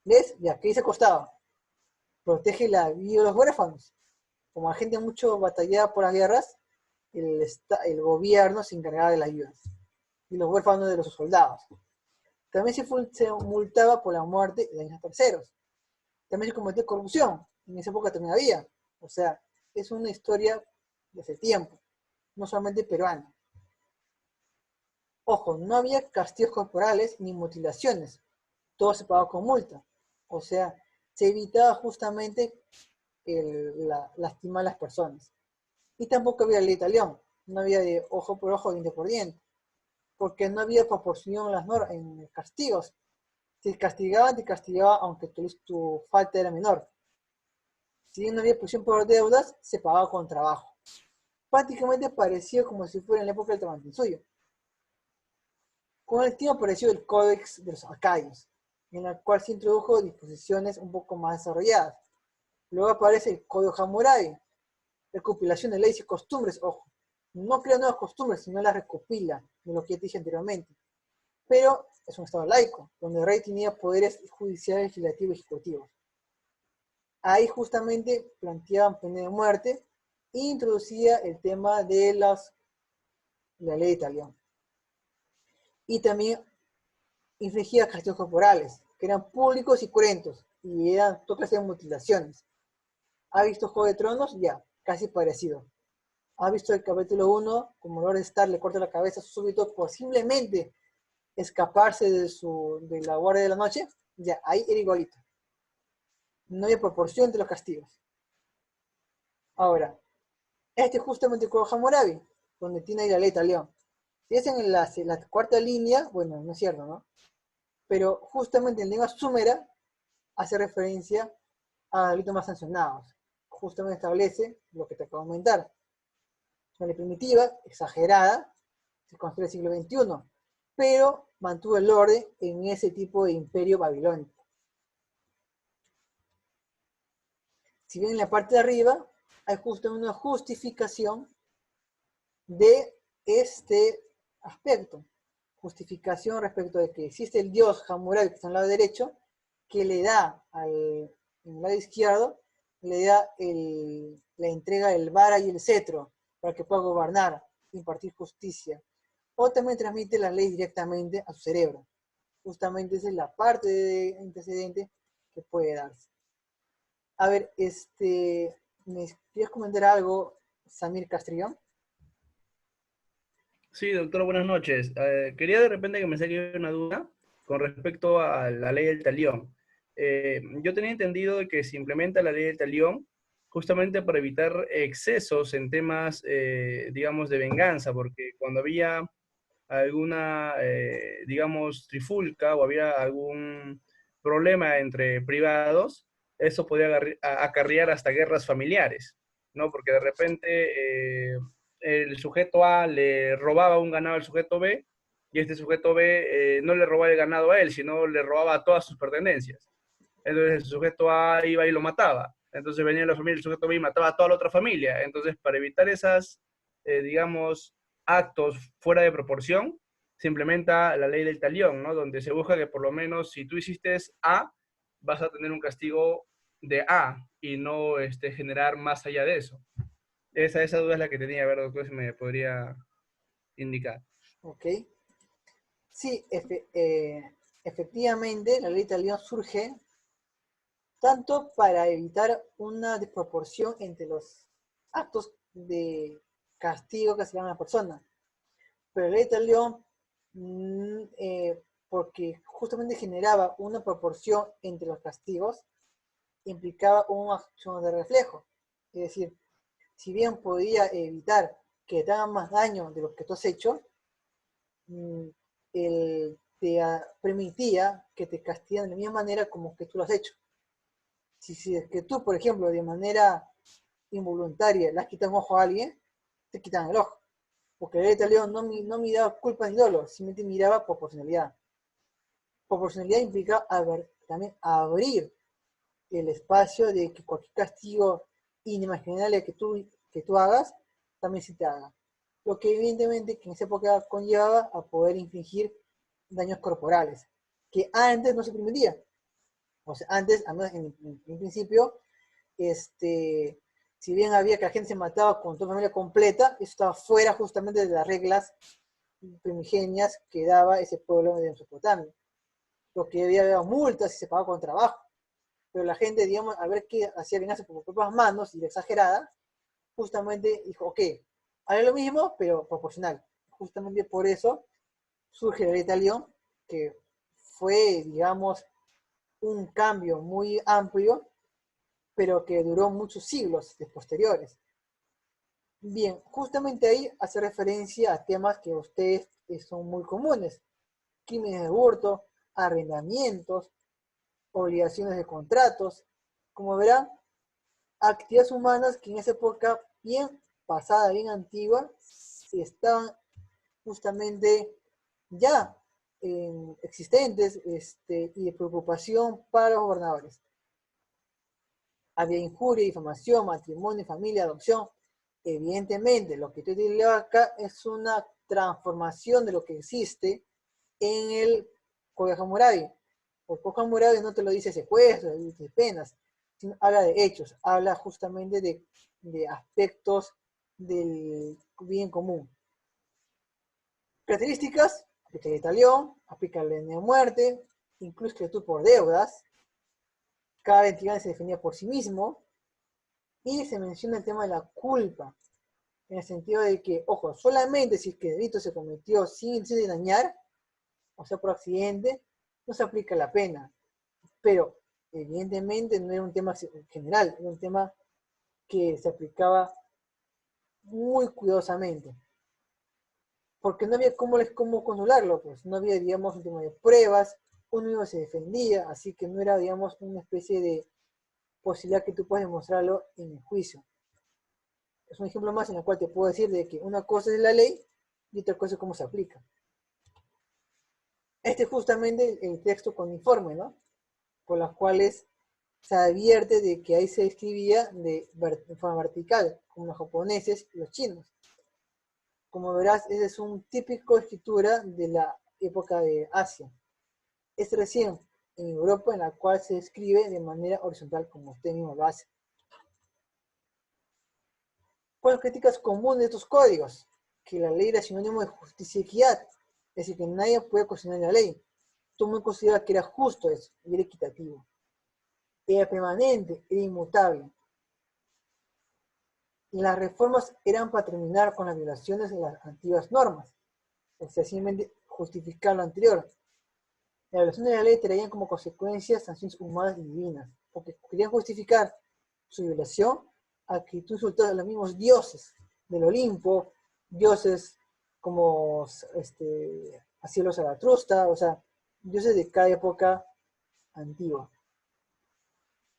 ¿Ves? Ya, ¿qué dice costado? Protege la vida de los huérfanos. Como la gente mucho batallaba por las guerras, el gobierno se encargaba de las ayudas. Y los huérfanos de los soldados. También se multaba por la muerte de daños a terceros. También se cometió corrupción. En esa época también había. O sea, es una historia de hace tiempo. No solamente peruana. Ojo, no había castigos corporales ni mutilaciones. Todo se pagaba con multa. O sea, se evitaba justamente lastimar a las personas. Y tampoco había ley talión. No había de ojo por ojo, diente por diente. Porque no había proporción en los castigos. Si te castigaba aunque tu falta era menor. Si no había prisión por deudas, se pagaba con trabajo. Prácticamente parecido como si fuera en la época del Tahuantinsuyo. Con el tiempo apareció el Códex de los Acadios, en el cual se introdujo disposiciones un poco más desarrolladas. Luego aparece el Código Hammurabi, recopilación de leyes y costumbres, ojo. No crea nuevas costumbres, sino las recopila, de lo que ya te dije anteriormente. Pero es un estado laico, donde el rey tenía poderes judiciales, legislativos y ejecutivos. Ahí justamente planteaban pena de muerte e introducía el tema de la ley de talión. Y también infligía castigos corporales, que eran públicos y cruentos, y eran toda clase de mutilaciones. ¿Ha visto Juego de Tronos? Ya, casi parecido. ¿Ha visto el capítulo 1? Como Lord Stark le corta la cabeza a su súbdito por simplemente escaparse de la guardia de la noche. Ya, ahí era igualito. No había proporción entre los castigos. Ahora, Este es justamente el Código Hammurabi, donde tiene ahí la ley talión. Si es en la cuarta línea, bueno, no es cierto, ¿no? Pero justamente en lengua súmera hace referencia a delitos más sancionados. Justamente establece lo que te acabo de comentar. Una ley primitiva, exagerada, se construye en el siglo XXI, pero mantuvo el orden en ese tipo de imperio babilónico. Si bien en la parte de arriba hay justamente una justificación de este aspecto. Justificación respecto de que existe el dios Hammurabi que está en el lado derecho, que le da en el lado izquierdo, le da la entrega del vara y el cetro para que pueda gobernar, impartir justicia. O también transmite la ley directamente a su cerebro. Justamente esa es la parte de antecedente que puede darse. A ver, ¿me quieres comentar algo, Samir Castrillón? Sí, doctor, buenas noches. Quería de repente que me saque una duda con respecto a la ley del talión. Yo tenía entendido de que se implementa la ley del talión justamente para evitar excesos en temas, digamos, de venganza, porque cuando había alguna, digamos, trifulca o había algún problema entre privados, eso podía acarrear hasta guerras familiares, ¿no? Porque de repente el sujeto A le robaba un ganado al sujeto B y este sujeto B no le robaba el ganado a él, sino le robaba todas sus pertenencias. Entonces el sujeto A iba y lo mataba. Entonces venía la familia, el sujeto B y mataba a toda la otra familia. Entonces, para evitar esas, digamos, actos fuera de proporción, se implementa la ley del talión, ¿no? Donde se busca que por lo menos si tú hiciste A, vas a tener un castigo de A y no generar más allá de eso. Esa duda es la que tenía, a ver, doctor, si me podría indicar. Ok. Sí, efectivamente, la ley de talión surge tanto para evitar una desproporción entre los actos de castigo que se dan a la persona. Pero la ley de talión, porque justamente generaba una proporción entre los castigos, implicaba una acción de reflejo. Es decir, si bien podía evitar que te hagan más daño de lo que tú has hecho, te permitía que te castigaran de la misma manera como que tú lo has hecho. Si es que tú, por ejemplo, de manera involuntaria le has quitado un ojo a alguien, te quitan el ojo. Porque la ley de talión no miraba culpa ni dolo, simplemente miraba proporcionalidad. Proporcionalidad implica también abrir el espacio de que cualquier castigo inimaginable que tú hagas, también se te haga. Lo que evidentemente que en esa época conllevaba a poder infligir daños corporales, que antes no se permitía. O sea, antes, en principio, si bien había que la gente se mataba con toda familia completa, eso estaba fuera justamente de las reglas primigenias que daba ese pueblo de Mesopotamia. Lo que había multas y se pagaba con trabajo. Pero la gente, digamos, a ver qué hacía venganza por propias manos y exagerada, justamente dijo, ok, haré lo mismo, pero proporcional. Justamente por eso surge la ley de talión, que fue, digamos, un cambio muy amplio, pero que duró muchos siglos posteriores. Bien, justamente ahí hace referencia a temas que a ustedes son muy comunes. Crímenes de hurto, arrendamientos, obligaciones de contratos. Como verán, actividades humanas que en esa época bien pasada, bien antigua, estaban justamente ya existentes y de preocupación para los gobernadores. Había injuria, difamación, matrimonio, familia, adopción. Evidentemente, lo que te leo acá es una transformación de lo que existe en el Código Hammurabi. El Código Hammurabi no te lo dice secuestro, de penas, sino habla de hechos, habla justamente de aspectos del bien común. Características: aplica el talión, aplica la ley de muerte, incluso esclavitud por deudas. Cada entidad se definía por sí mismo. Y se menciona el tema de la culpa, en el sentido de que, ojo, solamente si es que el delito se cometió sin dañar, o sea, por accidente, no se aplica la pena. Pero, evidentemente, no era un tema general, era un tema que se aplicaba muy cuidadosamente, porque no había cómo controlarlo, pues no había, digamos, un tema de pruebas, uno mismo se defendía, así que no era, digamos, una especie de posibilidad que tú puedas demostrarlo en el juicio. Es un ejemplo más en el cual te puedo decir de que una cosa es la ley y otra cosa es cómo se aplica. Este es justamente el texto con informe, ¿no? Por las cuales se advierte de que ahí se escribía de forma vertical, como los japoneses y los chinos. Como verás, esa es un típico escritura de la época de Asia. Es recién en Europa en la cual se escribe de manera horizontal, como usted mismo lo hace. ¿Cuáles críticas comunes de estos códigos? Que la ley era sinónimo de justicia y equidad, es decir, que nadie puede cuestionar la ley. Todo el mundo consideraba que era justo eso, y era equitativo. Era permanente, era inmutable. Las reformas eran para terminar con las violaciones de las antiguas normas, o sea, simplemente justificar lo anterior. La violación de la ley traían como consecuencia sanciones humanas y divinas, porque querían justificar su violación a que tú insultas a los mismos dioses del Olimpo, dioses como a cielo Zaratrusta, o sea, dioses de cada época antigua.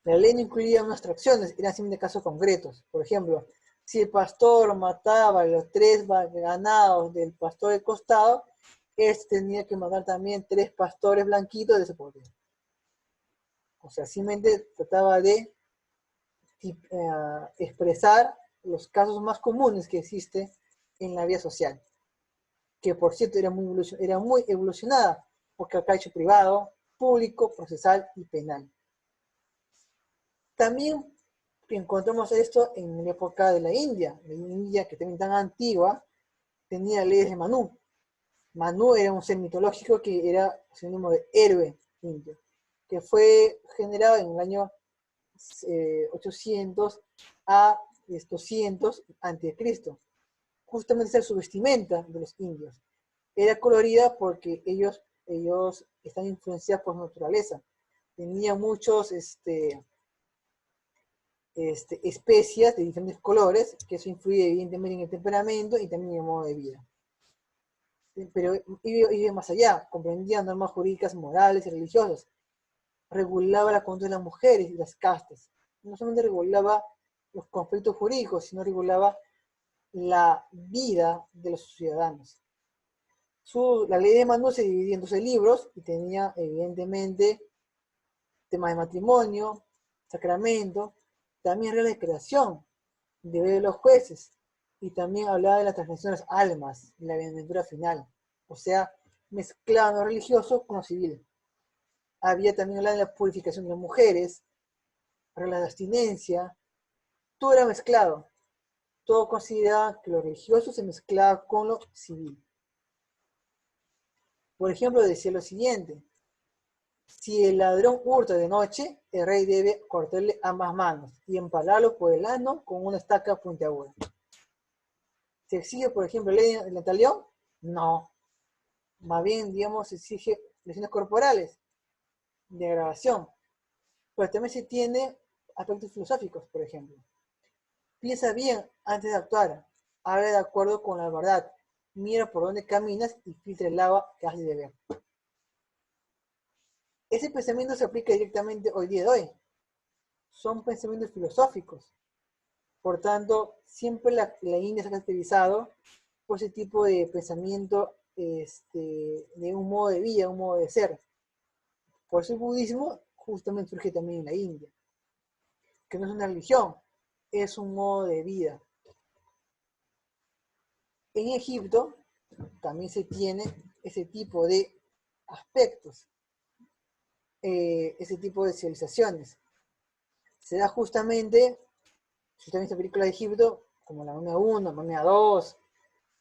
La ley no incluía unas abstracciones, eran simplemente casos concretos. Por ejemplo, si el pastor mataba a los 3 ganados del pastor del costado, tenía que matar también 3 pastores blanquitos de ese pueblo. O sea, simplemente trataba de expresar los casos más comunes que existen en la vida social, que por cierto era muy evolucionada, porque acá hay hecho privado, público, procesal y penal. También encontramos esto en la época de la India que también tan antigua, tenía leyes de Manu. Manu era un ser mitológico que era sinónimo de héroe indio, que fue generado en el año 800 a 200 a.C. Justamente es su vestimenta de los indios. Era colorida porque ellos están influenciados por su naturaleza. Tenían muchos especias de diferentes colores, que eso influye evidentemente en el temperamento y también en el modo de vida. Pero iba más allá, comprendía normas jurídicas, morales y religiosas. Regulaba la conducta de las mujeres y las castas. No solamente regulaba los conflictos jurídicos, sino regulaba la vida de los ciudadanos. La ley de Manu se dividía en 12 libros y tenía evidentemente temas de matrimonio, sacramento, también reglas de creación, deber de los jueces, y también hablaba de la transmisión de las almas, la bienaventura final, o sea, mezclaba lo religioso con lo civil. Había también hablado de la purificación de las mujeres, reglas de abstinencia, todo era mezclado, todo consideraba que lo religioso se mezclaba con lo civil. Por ejemplo, decía lo siguiente: si el ladrón hurta de noche, el rey debe cortarle ambas manos y empalarlo por el ano con una estaca puntiaguda. ¿Se exige, por ejemplo, ley de talión? No. Más bien, digamos, se exige lesiones corporales, de grabación. Pero también se tiene aspectos filosóficos, por ejemplo. Piensa bien antes de actuar. Habla de acuerdo con la verdad. Mira por dónde caminas y filtra el agua que has de beber. Ese pensamiento se aplica directamente hoy día de hoy. Son pensamientos filosóficos. Por tanto, siempre la India se ha caracterizado por ese tipo de pensamiento, de un modo de vida, un modo de ser. Por eso el budismo justamente surge también en la India, que no es una religión, es un modo de vida. En Egipto también se tiene ese tipo de aspectos, ese tipo de civilizaciones. Se da justamente, si usted ha visto películas de Egipto, como la momia 1, momia 2,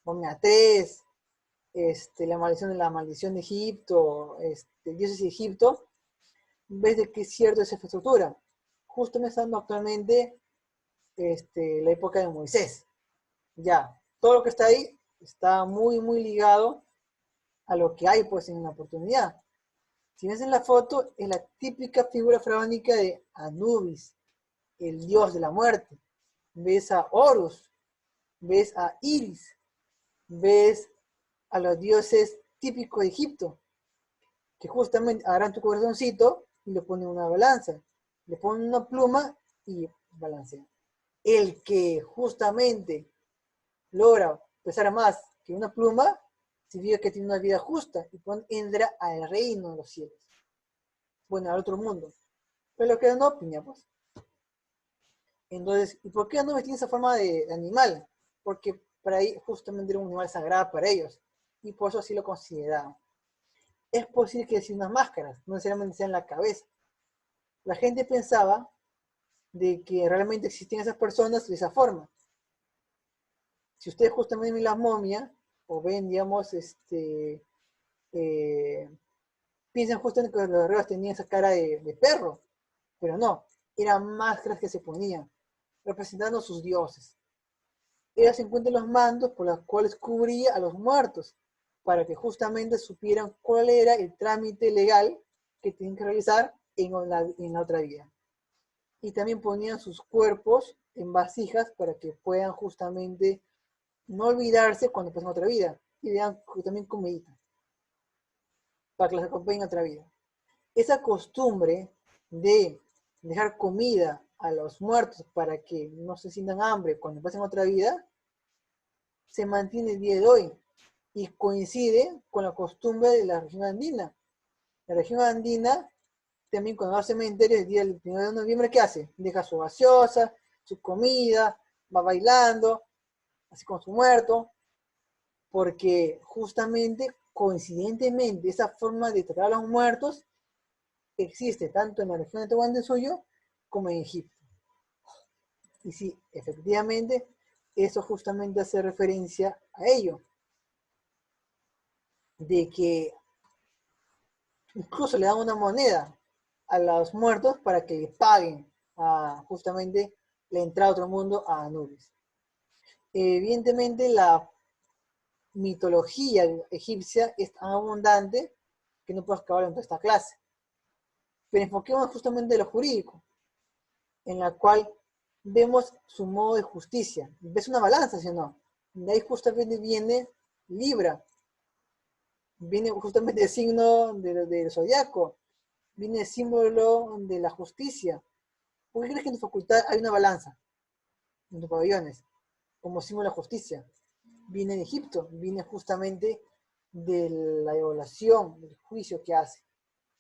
momia 3, la maldición de Egipto, dioses de Egipto, ves de que es cierto esa infraestructura. Justo me está dando actualmente la época de Moisés. Ya, todo lo que está ahí está muy, muy ligado a lo que hay pues en la oportunidad. Si ves en la foto, es la típica figura faraónica de Anubis, el dios de la muerte. Ves a Horus, ves a Iris, ves a los dioses típicos de Egipto, que justamente agarran tu corazoncito y le ponen una balanza, le ponen una pluma y balancean. El que justamente logra pesar más que una pluma, significa que tiene una vida justa y entra al reino de los cielos. Bueno, al otro mundo. Pero lo que no opina, pues. Entonces, ¿y por qué Anubis tiene esa forma de animal? Porque para ahí justamente era un animal sagrado para ellos. Y por eso así lo consideraban. Es posible que sea unas máscaras, no necesariamente sea en la cabeza. La gente pensaba de que realmente existían esas personas de esa forma. Si ustedes justamente ven la momia, o ven, digamos, piensan justamente que los guerreros tenían esa cara de perro, pero no, eran máscaras que se ponían, representando a sus dioses. Ellos se encuentran los mandos por los cuales cubría a los muertos, para que justamente supieran cuál era el trámite legal que tienen que realizar en la otra vida. Y también ponían sus cuerpos en vasijas para que puedan justamente no olvidarse cuando pasen otra vida, y vean también comidita, para que los acompañen a otra vida. Esa costumbre de dejar comida a los muertos para que no se sientan hambre cuando pasen otra vida, se mantiene el día de hoy y coincide con la costumbre de la región andina. La región andina, también cuando va a cementerios el día del 1 de noviembre, ¿qué hace? Deja su gaseosa, su comida, va bailando, así con su muerto, porque justamente, coincidentemente, esa forma de tratar a los muertos existe tanto en la región de Tahuantinsuyo como en Egipto. Y sí, efectivamente, eso justamente hace referencia a ello, de que incluso le dan una moneda a los muertos para que le paguen justamente la entrada a otro mundo a Anubis. Evidentemente la mitología egipcia es tan abundante que no puedo acabar en toda esta clase. Pero enfoquemos justamente en lo jurídico, en la cual vemos su modo de justicia. ¿Ves una balanza, sí o no? De ahí justamente viene Libra, viene justamente el signo del zodiaco, viene el símbolo de la justicia. ¿Por qué crees que en tu facultad hay una balanza en tus pabellones como símbolo de justicia? Viene de Egipto, viene justamente de la evaluación, del juicio que hace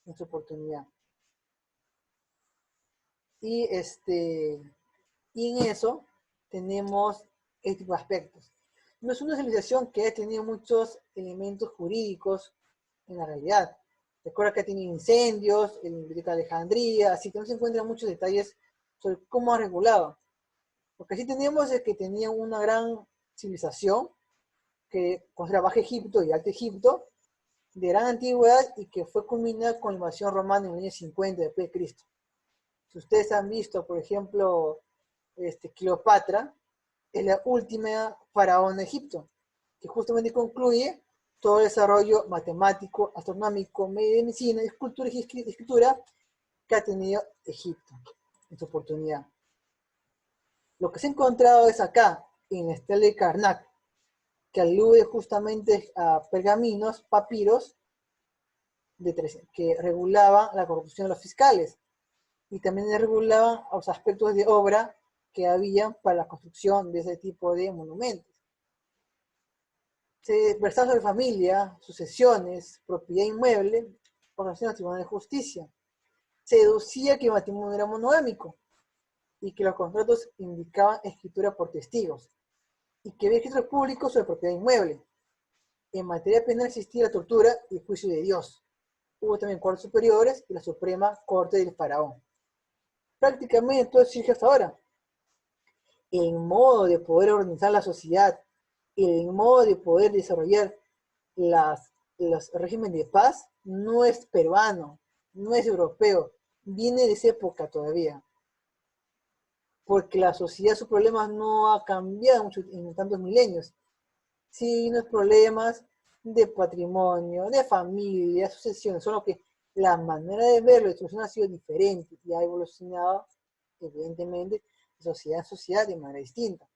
en su oportunidad. Y en eso tenemos este tipo de aspectos. No es una civilización que ha tenido muchos elementos jurídicos en la realidad. Recuerda que ha tenido incendios en la Biblioteca de Alejandría, así que no se encuentran muchos detalles sobre cómo ha regulado. Lo que sí tenemos es que tenía una gran civilización que considera Bajo Egipto y Alto Egipto, de gran antigüedad y que fue culminada con la invasión romana en el año 50 después de Cristo. Si ustedes han visto, por ejemplo, Cleopatra, es la última faraón de Egipto, que justamente concluye todo el desarrollo matemático, astronómico, medicina, escultura y escritura que ha tenido Egipto en su oportunidad. Lo que se ha encontrado es acá, en la estela de Karnak, que alude justamente a pergaminos, papiros, que regulaban la corrupción de los fiscales y también regulaban los aspectos de obra que había para la construcción de ese tipo de monumentos. Se versaba sobre familia, sucesiones, propiedad inmueble, por relación al Tribunal de Justicia. Se deducía que el matrimonio era monogámico y que los contratos indicaban escritura por testigos y que había registros públicos sobre propiedad inmueble. En materia penal existía la tortura y el juicio de Dios. Hubo también cortes superiores y la Suprema Corte del Faraón. Prácticamente todo existe hasta ahora. El modo de poder organizar la sociedad, el modo de poder desarrollar los regímenes de paz no es peruano, no es europeo, viene de esa época todavía. Porque la sociedad, sus problemas no ha cambiado mucho en tantos milenios. Sí, unos problemas de patrimonio, de familia, sucesiones, solo que la manera de verlo ha sido diferente y ha evolucionado, evidentemente, de sociedad en sociedad de manera distinta.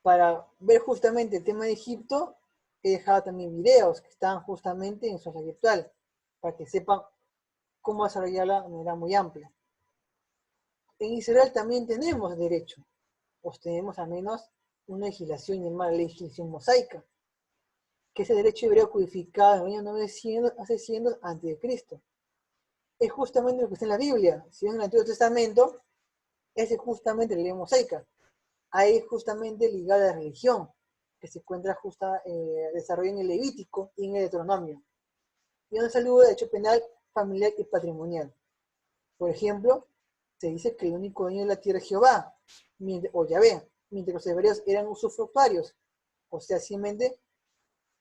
para ver justamente el tema de Egipto, he dejado también videos que están justamente en Social Virtual, para que sepan cómo desarrollarla de manera muy amplia. En Israel también tenemos derecho, pues tenemos al menos una legislación llamada legislación mosaica, que es el derecho hebreo codificado en el año 900, hace 100 antes de Cristo. Es justamente lo que está en la Biblia. Si ven en el Antiguo Testamento, ese es justamente la ley mosaica. Ahí justamente ligada a la religión, que se encuentra desarrollada en el Levítico y en el Deuteronomio. Y donde saludo de hecho penal, familiar y patrimonial. Por ejemplo, se dice que el único dueño de la tierra es Jehová, o Yahvé, mientras los hebreos eran usufructuarios, o sea, simplemente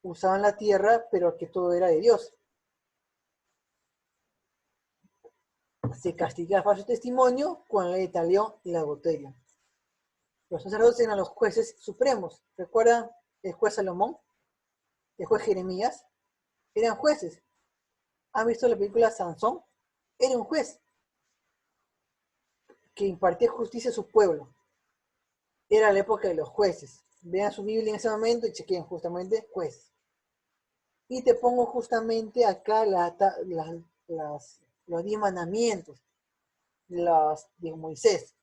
usaban la tierra, pero que todo era de Dios. Se castigaba falso testimonio con la ley de talión y la adulterio. Los sacerdotes eran los jueces supremos. ¿Recuerdan el juez Salomón? El juez Jeremías. Eran jueces. ¿Han visto la película Sansón? Era un juez que impartía justicia a su pueblo. Era la época de los jueces. Vean su Biblia en ese momento y chequen justamente juez. Y te pongo justamente acá los 10 mandamientos de Moisés.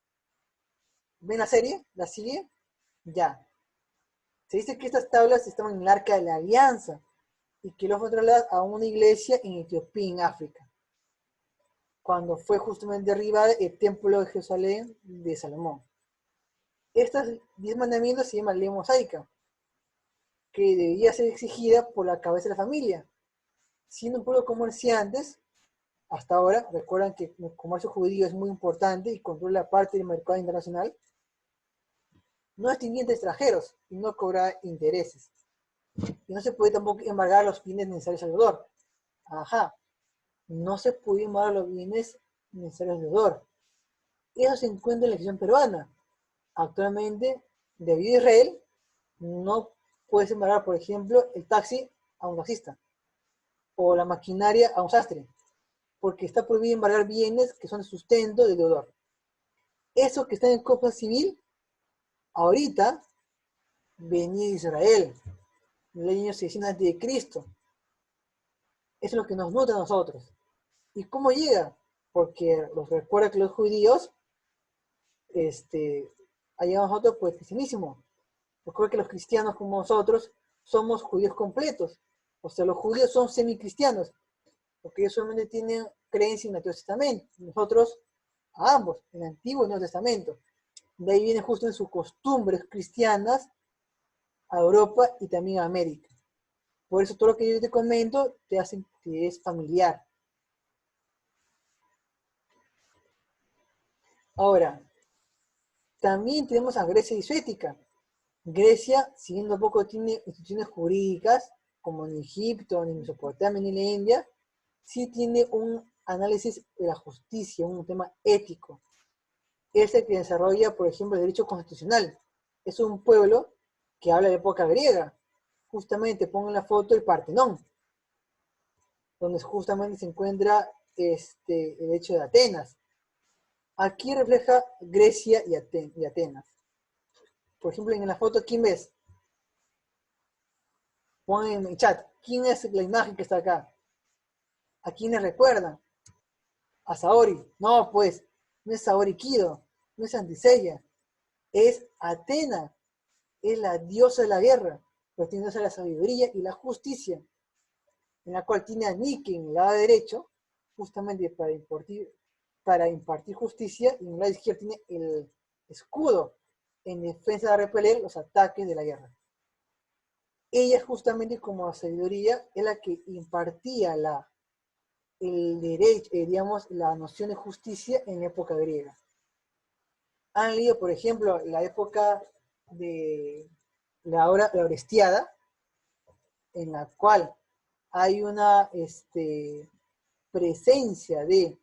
¿Ven la serie? ¿La sigue? Ya. Se dice que estas tablas estaban en el Arca de la Alianza y que los fue trasladado a una iglesia en Etiopía, en África, cuando fue justamente derribado el templo de Jerusalén de Salomón. Estos 10 mandamientos se llaman ley mosaica, que debía ser exigida por la cabeza de la familia. Siendo un pueblo comerciantes, hasta ahora, recuerdan que el comercio judío es muy importante y controla parte del mercado internacional, no distinguía entre extranjeros y no cobraba intereses. Y no se puede tampoco embargar los bienes necesarios al deudor. Ajá, no se puede embargar los bienes necesarios al deudor. Eso se encuentra en la legislación peruana. Actualmente, debido a Israel, no puedes embargar, por ejemplo, el taxi a un taxista o la maquinaria a un sastre, porque está prohibido embargar bienes que son de sustento del deudor. Eso que está en el Código Civil, ahorita, venía de Israel, en el año 600 a.C. Eso es lo que nos nutre a nosotros. ¿Y cómo llega? Porque los recuerda que los judíos, allá nosotros, pues, cristianísimo. Recuerda que los cristianos como nosotros somos judíos completos. O sea, los judíos son semicristianos, porque ellos solamente tienen creencia en el Antiguo Testamento. Nosotros, a ambos, en el Antiguo y el Nuevo Testamento. De ahí vienen justo en sus costumbres cristianas a Europa y también a América. Por eso todo lo que yo te comento te hace que es familiar. Ahora, también tenemos a Grecia y Suética. Grecia, si bien tampoco tiene instituciones jurídicas, como en Egipto, ni en Mesopotamia, ni en la India, sí tiene un análisis de la justicia, un tema ético. Es el que desarrolla, por ejemplo, el derecho constitucional. Es un pueblo que habla de la época griega. Justamente pongo en la foto el Partenón, donde justamente se encuentra el hecho de Atenas. Aquí refleja Grecia y Atenas. Por ejemplo, en la foto, ¿quién ves? Pon en el chat, ¿quién es la imagen que está acá? ¿A quién le recuerdan? A Saori. No, pues, no es Saori Kido, no es Antiseya, es Atena, es la diosa de la guerra, perteneciente a la sabiduría y la justicia, en la cual tiene a Nike en el lado derecho, justamente para impartir justicia, y en el lado izquierdo tiene el escudo en defensa de repeler los ataques de la guerra. Ella justamente como sabiduría es la que impartía el derecho, digamos, la noción de justicia en la época griega. Han leído, por ejemplo, la época de la Orestiada, en la cual hay una presencia de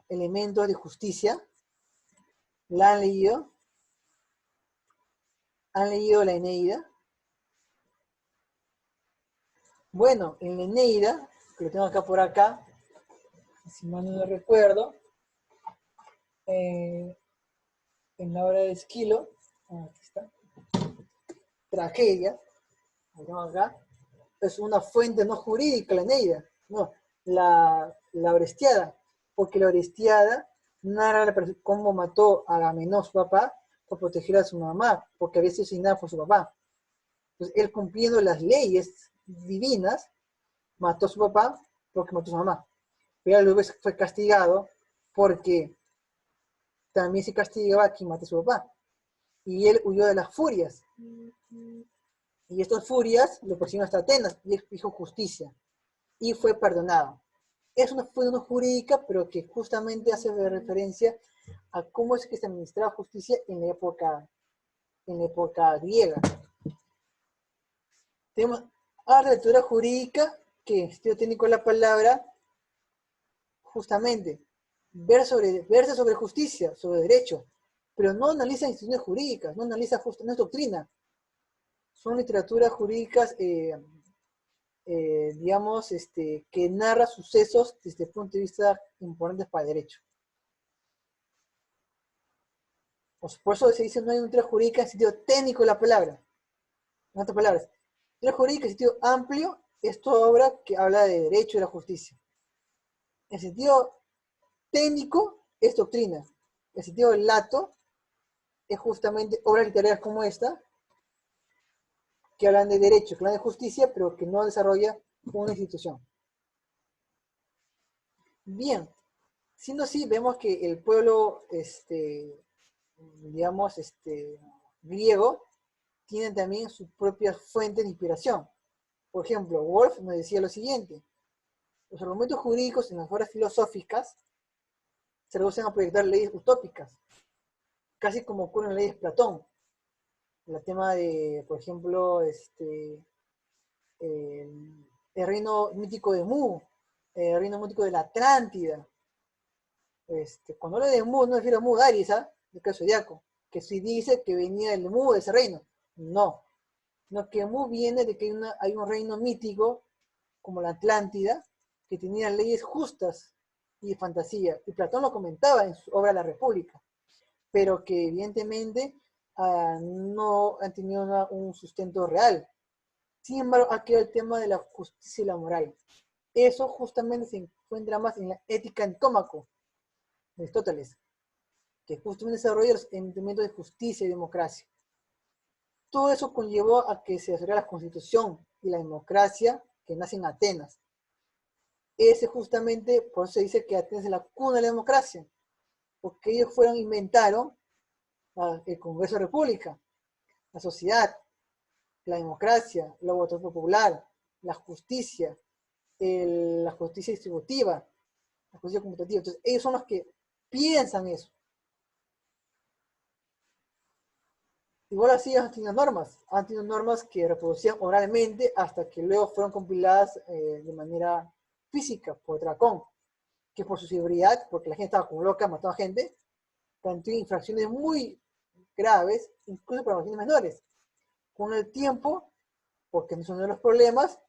elementos de justicia. ¿La han leído? ¿Han leído la Eneida? Bueno, en la Eneida, que lo tengo acá por acá, si mal no recuerdo, en la obra de Esquilo, aquí tragedias, acá, es una fuente no jurídica, la Eneida, no, la Orestiada, porque la Orestiada narra cómo mató a Agamenón, su papá, por proteger a su mamá, porque había sido asesinado por su papá. Entonces, él cumpliendo las leyes divinas, mató a su papá porque mató a su mamá. Pero luego fue castigado porque también se castigaba a quien mató a su papá. Y él huyó de las furias. Y estas furias lo persiguieron hasta Atenas y hizo justicia. Y fue perdonado. Es una fuente no jurídica, pero que justamente hace referencia a cómo es que se administraba justicia en la época griega. Tenemos a la lectura jurídica, que estudio técnico de la palabra, justamente, verse sobre justicia, sobre derecho, pero no analiza instituciones jurídicas, no analiza no es doctrina. Son literaturas jurídicas, digamos, que narra sucesos desde el punto de vista importantes para el derecho. Por eso se dice no hay una literatura jurídica en sentido técnico de la palabra. En otras palabras, literatura jurídica en sentido amplio es toda obra que habla de derecho y de la justicia. En sentido técnico es doctrina. En sentido lato es justamente obras literarias como esta, que hablan de derecho, que hablan de justicia, pero que no desarrolla una institución. Bien, siendo así, vemos que el pueblo, digamos, griego, tiene también sus propias fuentes de inspiración. Por ejemplo, Wolff nos decía lo siguiente: los argumentos jurídicos en las obras filosóficas se reducen a proyectar leyes utópicas, casi como ocurre en las leyes de Platón. El tema de, por ejemplo, el reino mítico de Mu, el reino mítico de la Atlántida. Cuando hablo de Mu, no me refiero a Mu Daris, del caso zodiaco, que sí dice que venía el Mu de ese reino. No, sino que Mu viene de que hay un reino mítico, como la Atlántida, que tenía leyes justas y de fantasía. Y Platón lo comentaba en su obra La República, pero que evidentemente no han tenido un sustento real. Sin embargo, aquí el tema de la justicia y la moral. Eso justamente se encuentra más en la Ética Nicómaco de Aristóteles, que justamente desarrolla los elementos de justicia y democracia. Todo eso conllevó a que se desarrollara la Constitución y la democracia que nace en Atenas. Ese justamente, por eso se dice que Atenas es la cuna de la democracia, porque ellos inventaron el Congreso de la República, la sociedad, la democracia, la votación popular, la justicia distributiva, la justicia conmutativa. Entonces, ellos son los que piensan eso. Igual así han tenido normas que reproducían oralmente hasta que luego fueron compiladas de manera física por Dracón, que por su severidad, porque la gente estaba como loca, mataba gente, planteó infracciones muy graves, incluso para infracciones menores. Con el tiempo, porque no son de los problemas,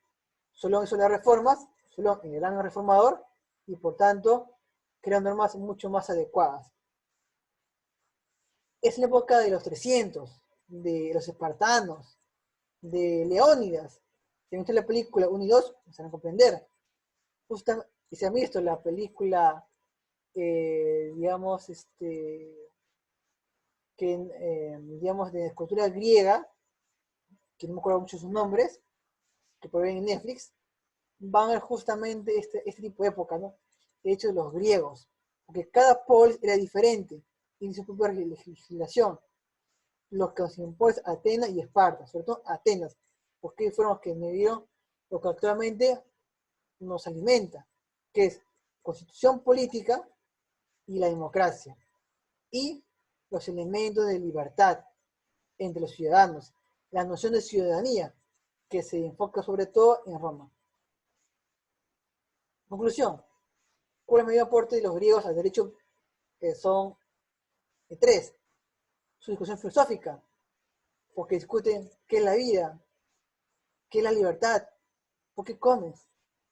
solo hizo las reformas, solo en el gran reformador, y por tanto crean normas mucho más adecuadas. Es la época de los 300, de los espartanos, de Leónidas. Si han visto la película 1 y 2, se van a comprender. Y si han visto la película, digamos, digamos, de escultura griega, que no me acuerdo mucho sus nombres, que pueden ver en Netflix, van a ver justamente este tipo de época, ¿no? De hecho, de los griegos, porque cada polis era diferente, y su propia legislación. Los que se imponen Atenas y Esparta, sobre todo Atenas, porque fueron los que me dieron lo que actualmente nos alimenta, que es constitución política y la democracia, y los elementos de libertad entre los ciudadanos, la noción de ciudadanía, que se enfoca sobre todo en Roma. Conclusión: ¿cuál es el mayor aporte de los griegos al derecho? Son tres. Su discusión filosófica, porque discuten qué es la vida, qué es la libertad, por qué comes,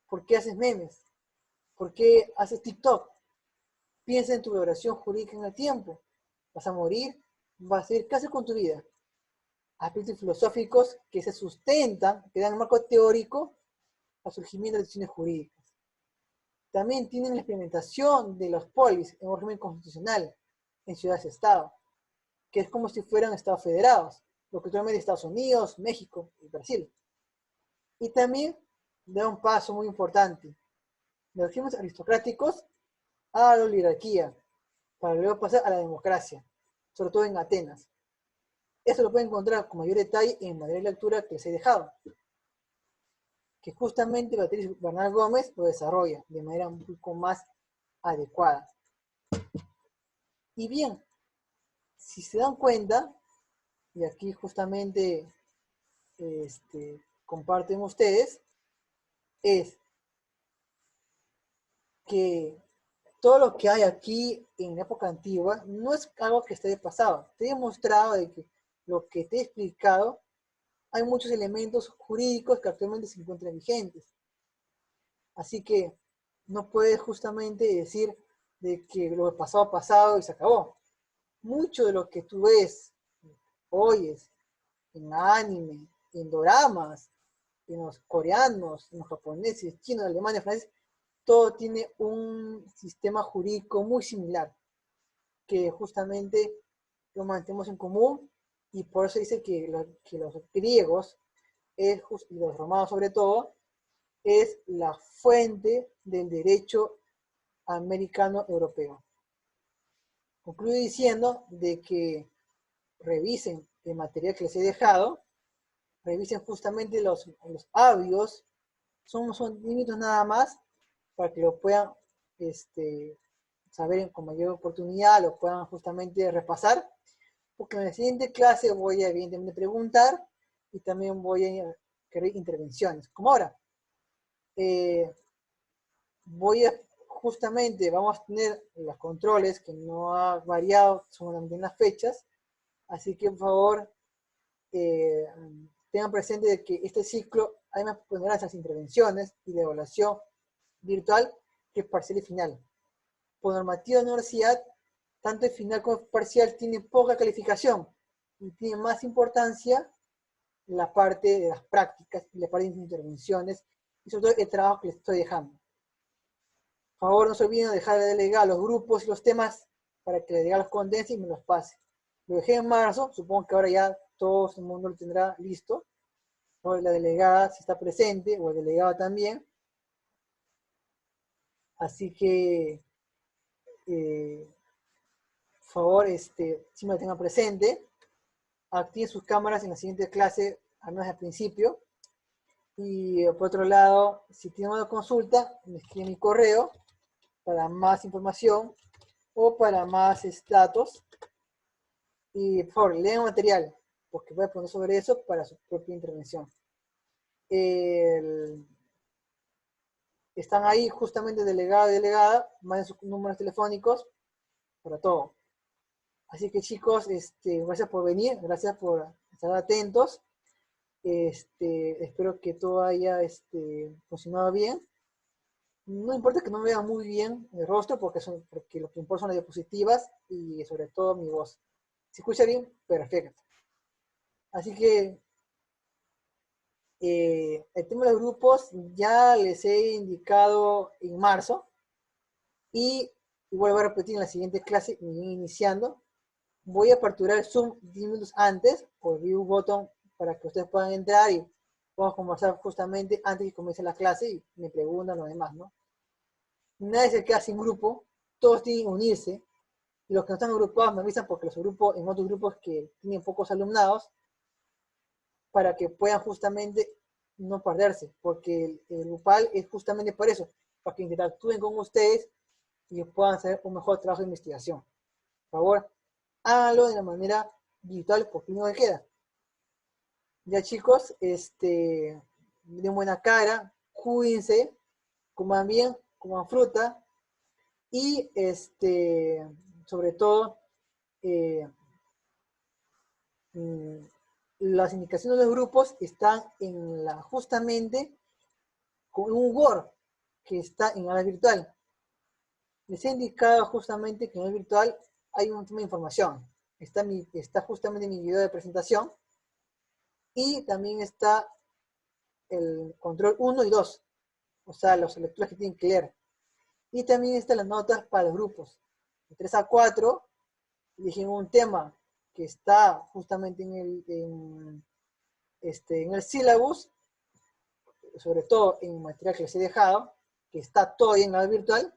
por qué haces memes, por qué haces TikTok. Piensa en tu valoración jurídica en el tiempo. ¿Vas a morir? ¿Vas a ir? ¿Qué haces con tu vida? aspectos filosóficos que se sustentan, que dan un marco teórico al surgimiento de decisiones jurídicas. También tienen la implementación de los polis en un régimen constitucional en ciudades-estado, que es como si fueran estados federados, lo que actualmente Estados Unidos, México y Brasil. Y también da un paso muy importante, de los regímenes aristocráticos a la oligarquía, para luego pasar a la democracia, sobre todo en Atenas. Eso lo pueden encontrar con mayor detalle en material de lectura que les he dejado, que justamente Beatriz Bernal Gómez lo desarrolla de manera un poco más adecuada. Y bien, si se dan cuenta, y aquí justamente comparten ustedes, es que todo lo que hay aquí en la época antigua no es algo que esté de pasado. Te he demostrado de que lo que te he explicado, hay muchos elementos jurídicos que actualmente se encuentran vigentes. Así que no puedes justamente decir de que lo pasado ha pasado y se acabó. Mucho de lo que tú ves, oyes, en anime, en doramas, en los coreanos, en los japoneses, chinos, alemanes, franceses, todo tiene un sistema jurídico muy similar, que justamente lo mantenemos en común, y por eso dice que los griegos, y los romanos sobre todo, es la fuente del derecho americano europeo. Concluyo diciendo de que revisen el material que les he dejado, revisen justamente los audios, son minutos nada más, para que lo puedan saber con mayor oportunidad, lo puedan justamente repasar, porque en la siguiente clase voy a evidentemente preguntar y también voy a querer intervenciones, como ahora. Vamos a tener los controles que no ha variado, son también las fechas, así que por favor tengan presente de que este ciclo además pondrá esas intervenciones y la evaluación virtual que es parcial y final. Por normativa de la universidad, tanto el final como el parcial tienen poca calificación y tiene más importancia la parte de las prácticas y la parte de intervenciones y sobre todo el trabajo que les estoy dejando. Por favor, no se olviden de dejar de delegar los grupos y los temas para que le diga los condense y me los pase. Lo dejé en marzo, supongo que ahora ya todo el mundo lo tendrá listo, ¿no? La delegada si está presente, o el delegado también. Así que, por favor, si me lo tengan presente, activen sus cámaras en la siguiente clase, al menos al principio. Y por otro lado, si tienen una consulta, me escriben mi correo para más información o para más datos. Y por favor, lean material, porque voy a poner sobre eso para su propia intervención. Están ahí justamente delegado y delegada, manden sus números telefónicos para todo. Así que chicos, gracias por venir, gracias por estar atentos. Espero que todo haya funcionado bien. No importa que no me vean muy bien el rostro, porque lo que importa son las diapositivas y sobre todo mi voz. Si escucha bien, perfecto. Así que el tema de los grupos ya les he indicado en marzo, y igual voy a repetir en la siguiente clase, iniciando. Voy a aperturar el Zoom 10 minutos antes, por view button, para que ustedes puedan entrar y podamos conversar justamente antes de que comience la clase y me preguntan lo demás, ¿no? Nadie se queda sin grupo, todos tienen que unirse, y los que no están agrupados me avisan, porque los grupos, en otros grupos que tienen pocos alumnados, para que puedan justamente no perderse, porque el grupal es justamente por eso, para que interactúen con ustedes y puedan hacer un mejor trabajo de investigación. Por favor, háganlo de la manera virtual, porque no me queda. Ya chicos, den buena cara, cuídense, coman bien, coman fruta, y sobre todo, las indicaciones de los grupos están justamente con un Word que está en la virtual. Les he indicado justamente que en la virtual hay un tema de información. Está justamente mi video de presentación, Y también está el control 1 y 2, o sea, las lecturas que tienen que leer. Y también están las notas para los grupos. De 3 a 4, eligen un tema que está justamente en el sílabus, sobre todo en el material que les he dejado, que está todo ahí en la virtual,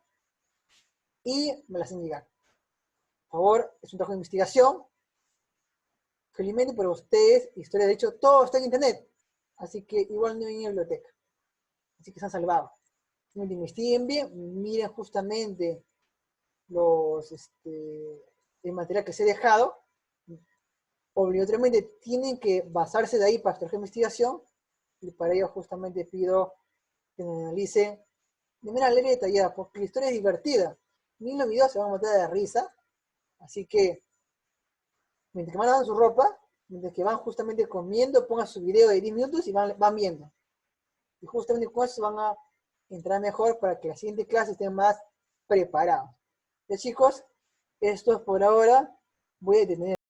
y me las hacen llegar. Por favor, es un trabajo de investigación. Felizmente para ustedes, historia de hecho, todo está en internet. Así que igual no hay en la biblioteca. Así que se han salvado. Investiguen bien, miren justamente el material que se ha dejado. Obligatoriamente tienen que basarse de ahí para trabajar investigación. Y para ello justamente pido que me analicen de manera alegre y detallada, porque la historia es divertida. Ni los videos se van a matar de risa. Así que, mientras que van lavando su ropa, mientras que van justamente comiendo, pongan su video de 10 minutos y van viendo. Y justamente con eso van a entrar mejor para que la siguiente clase estén más preparados. Ya chicos, esto es por ahora. Voy a detener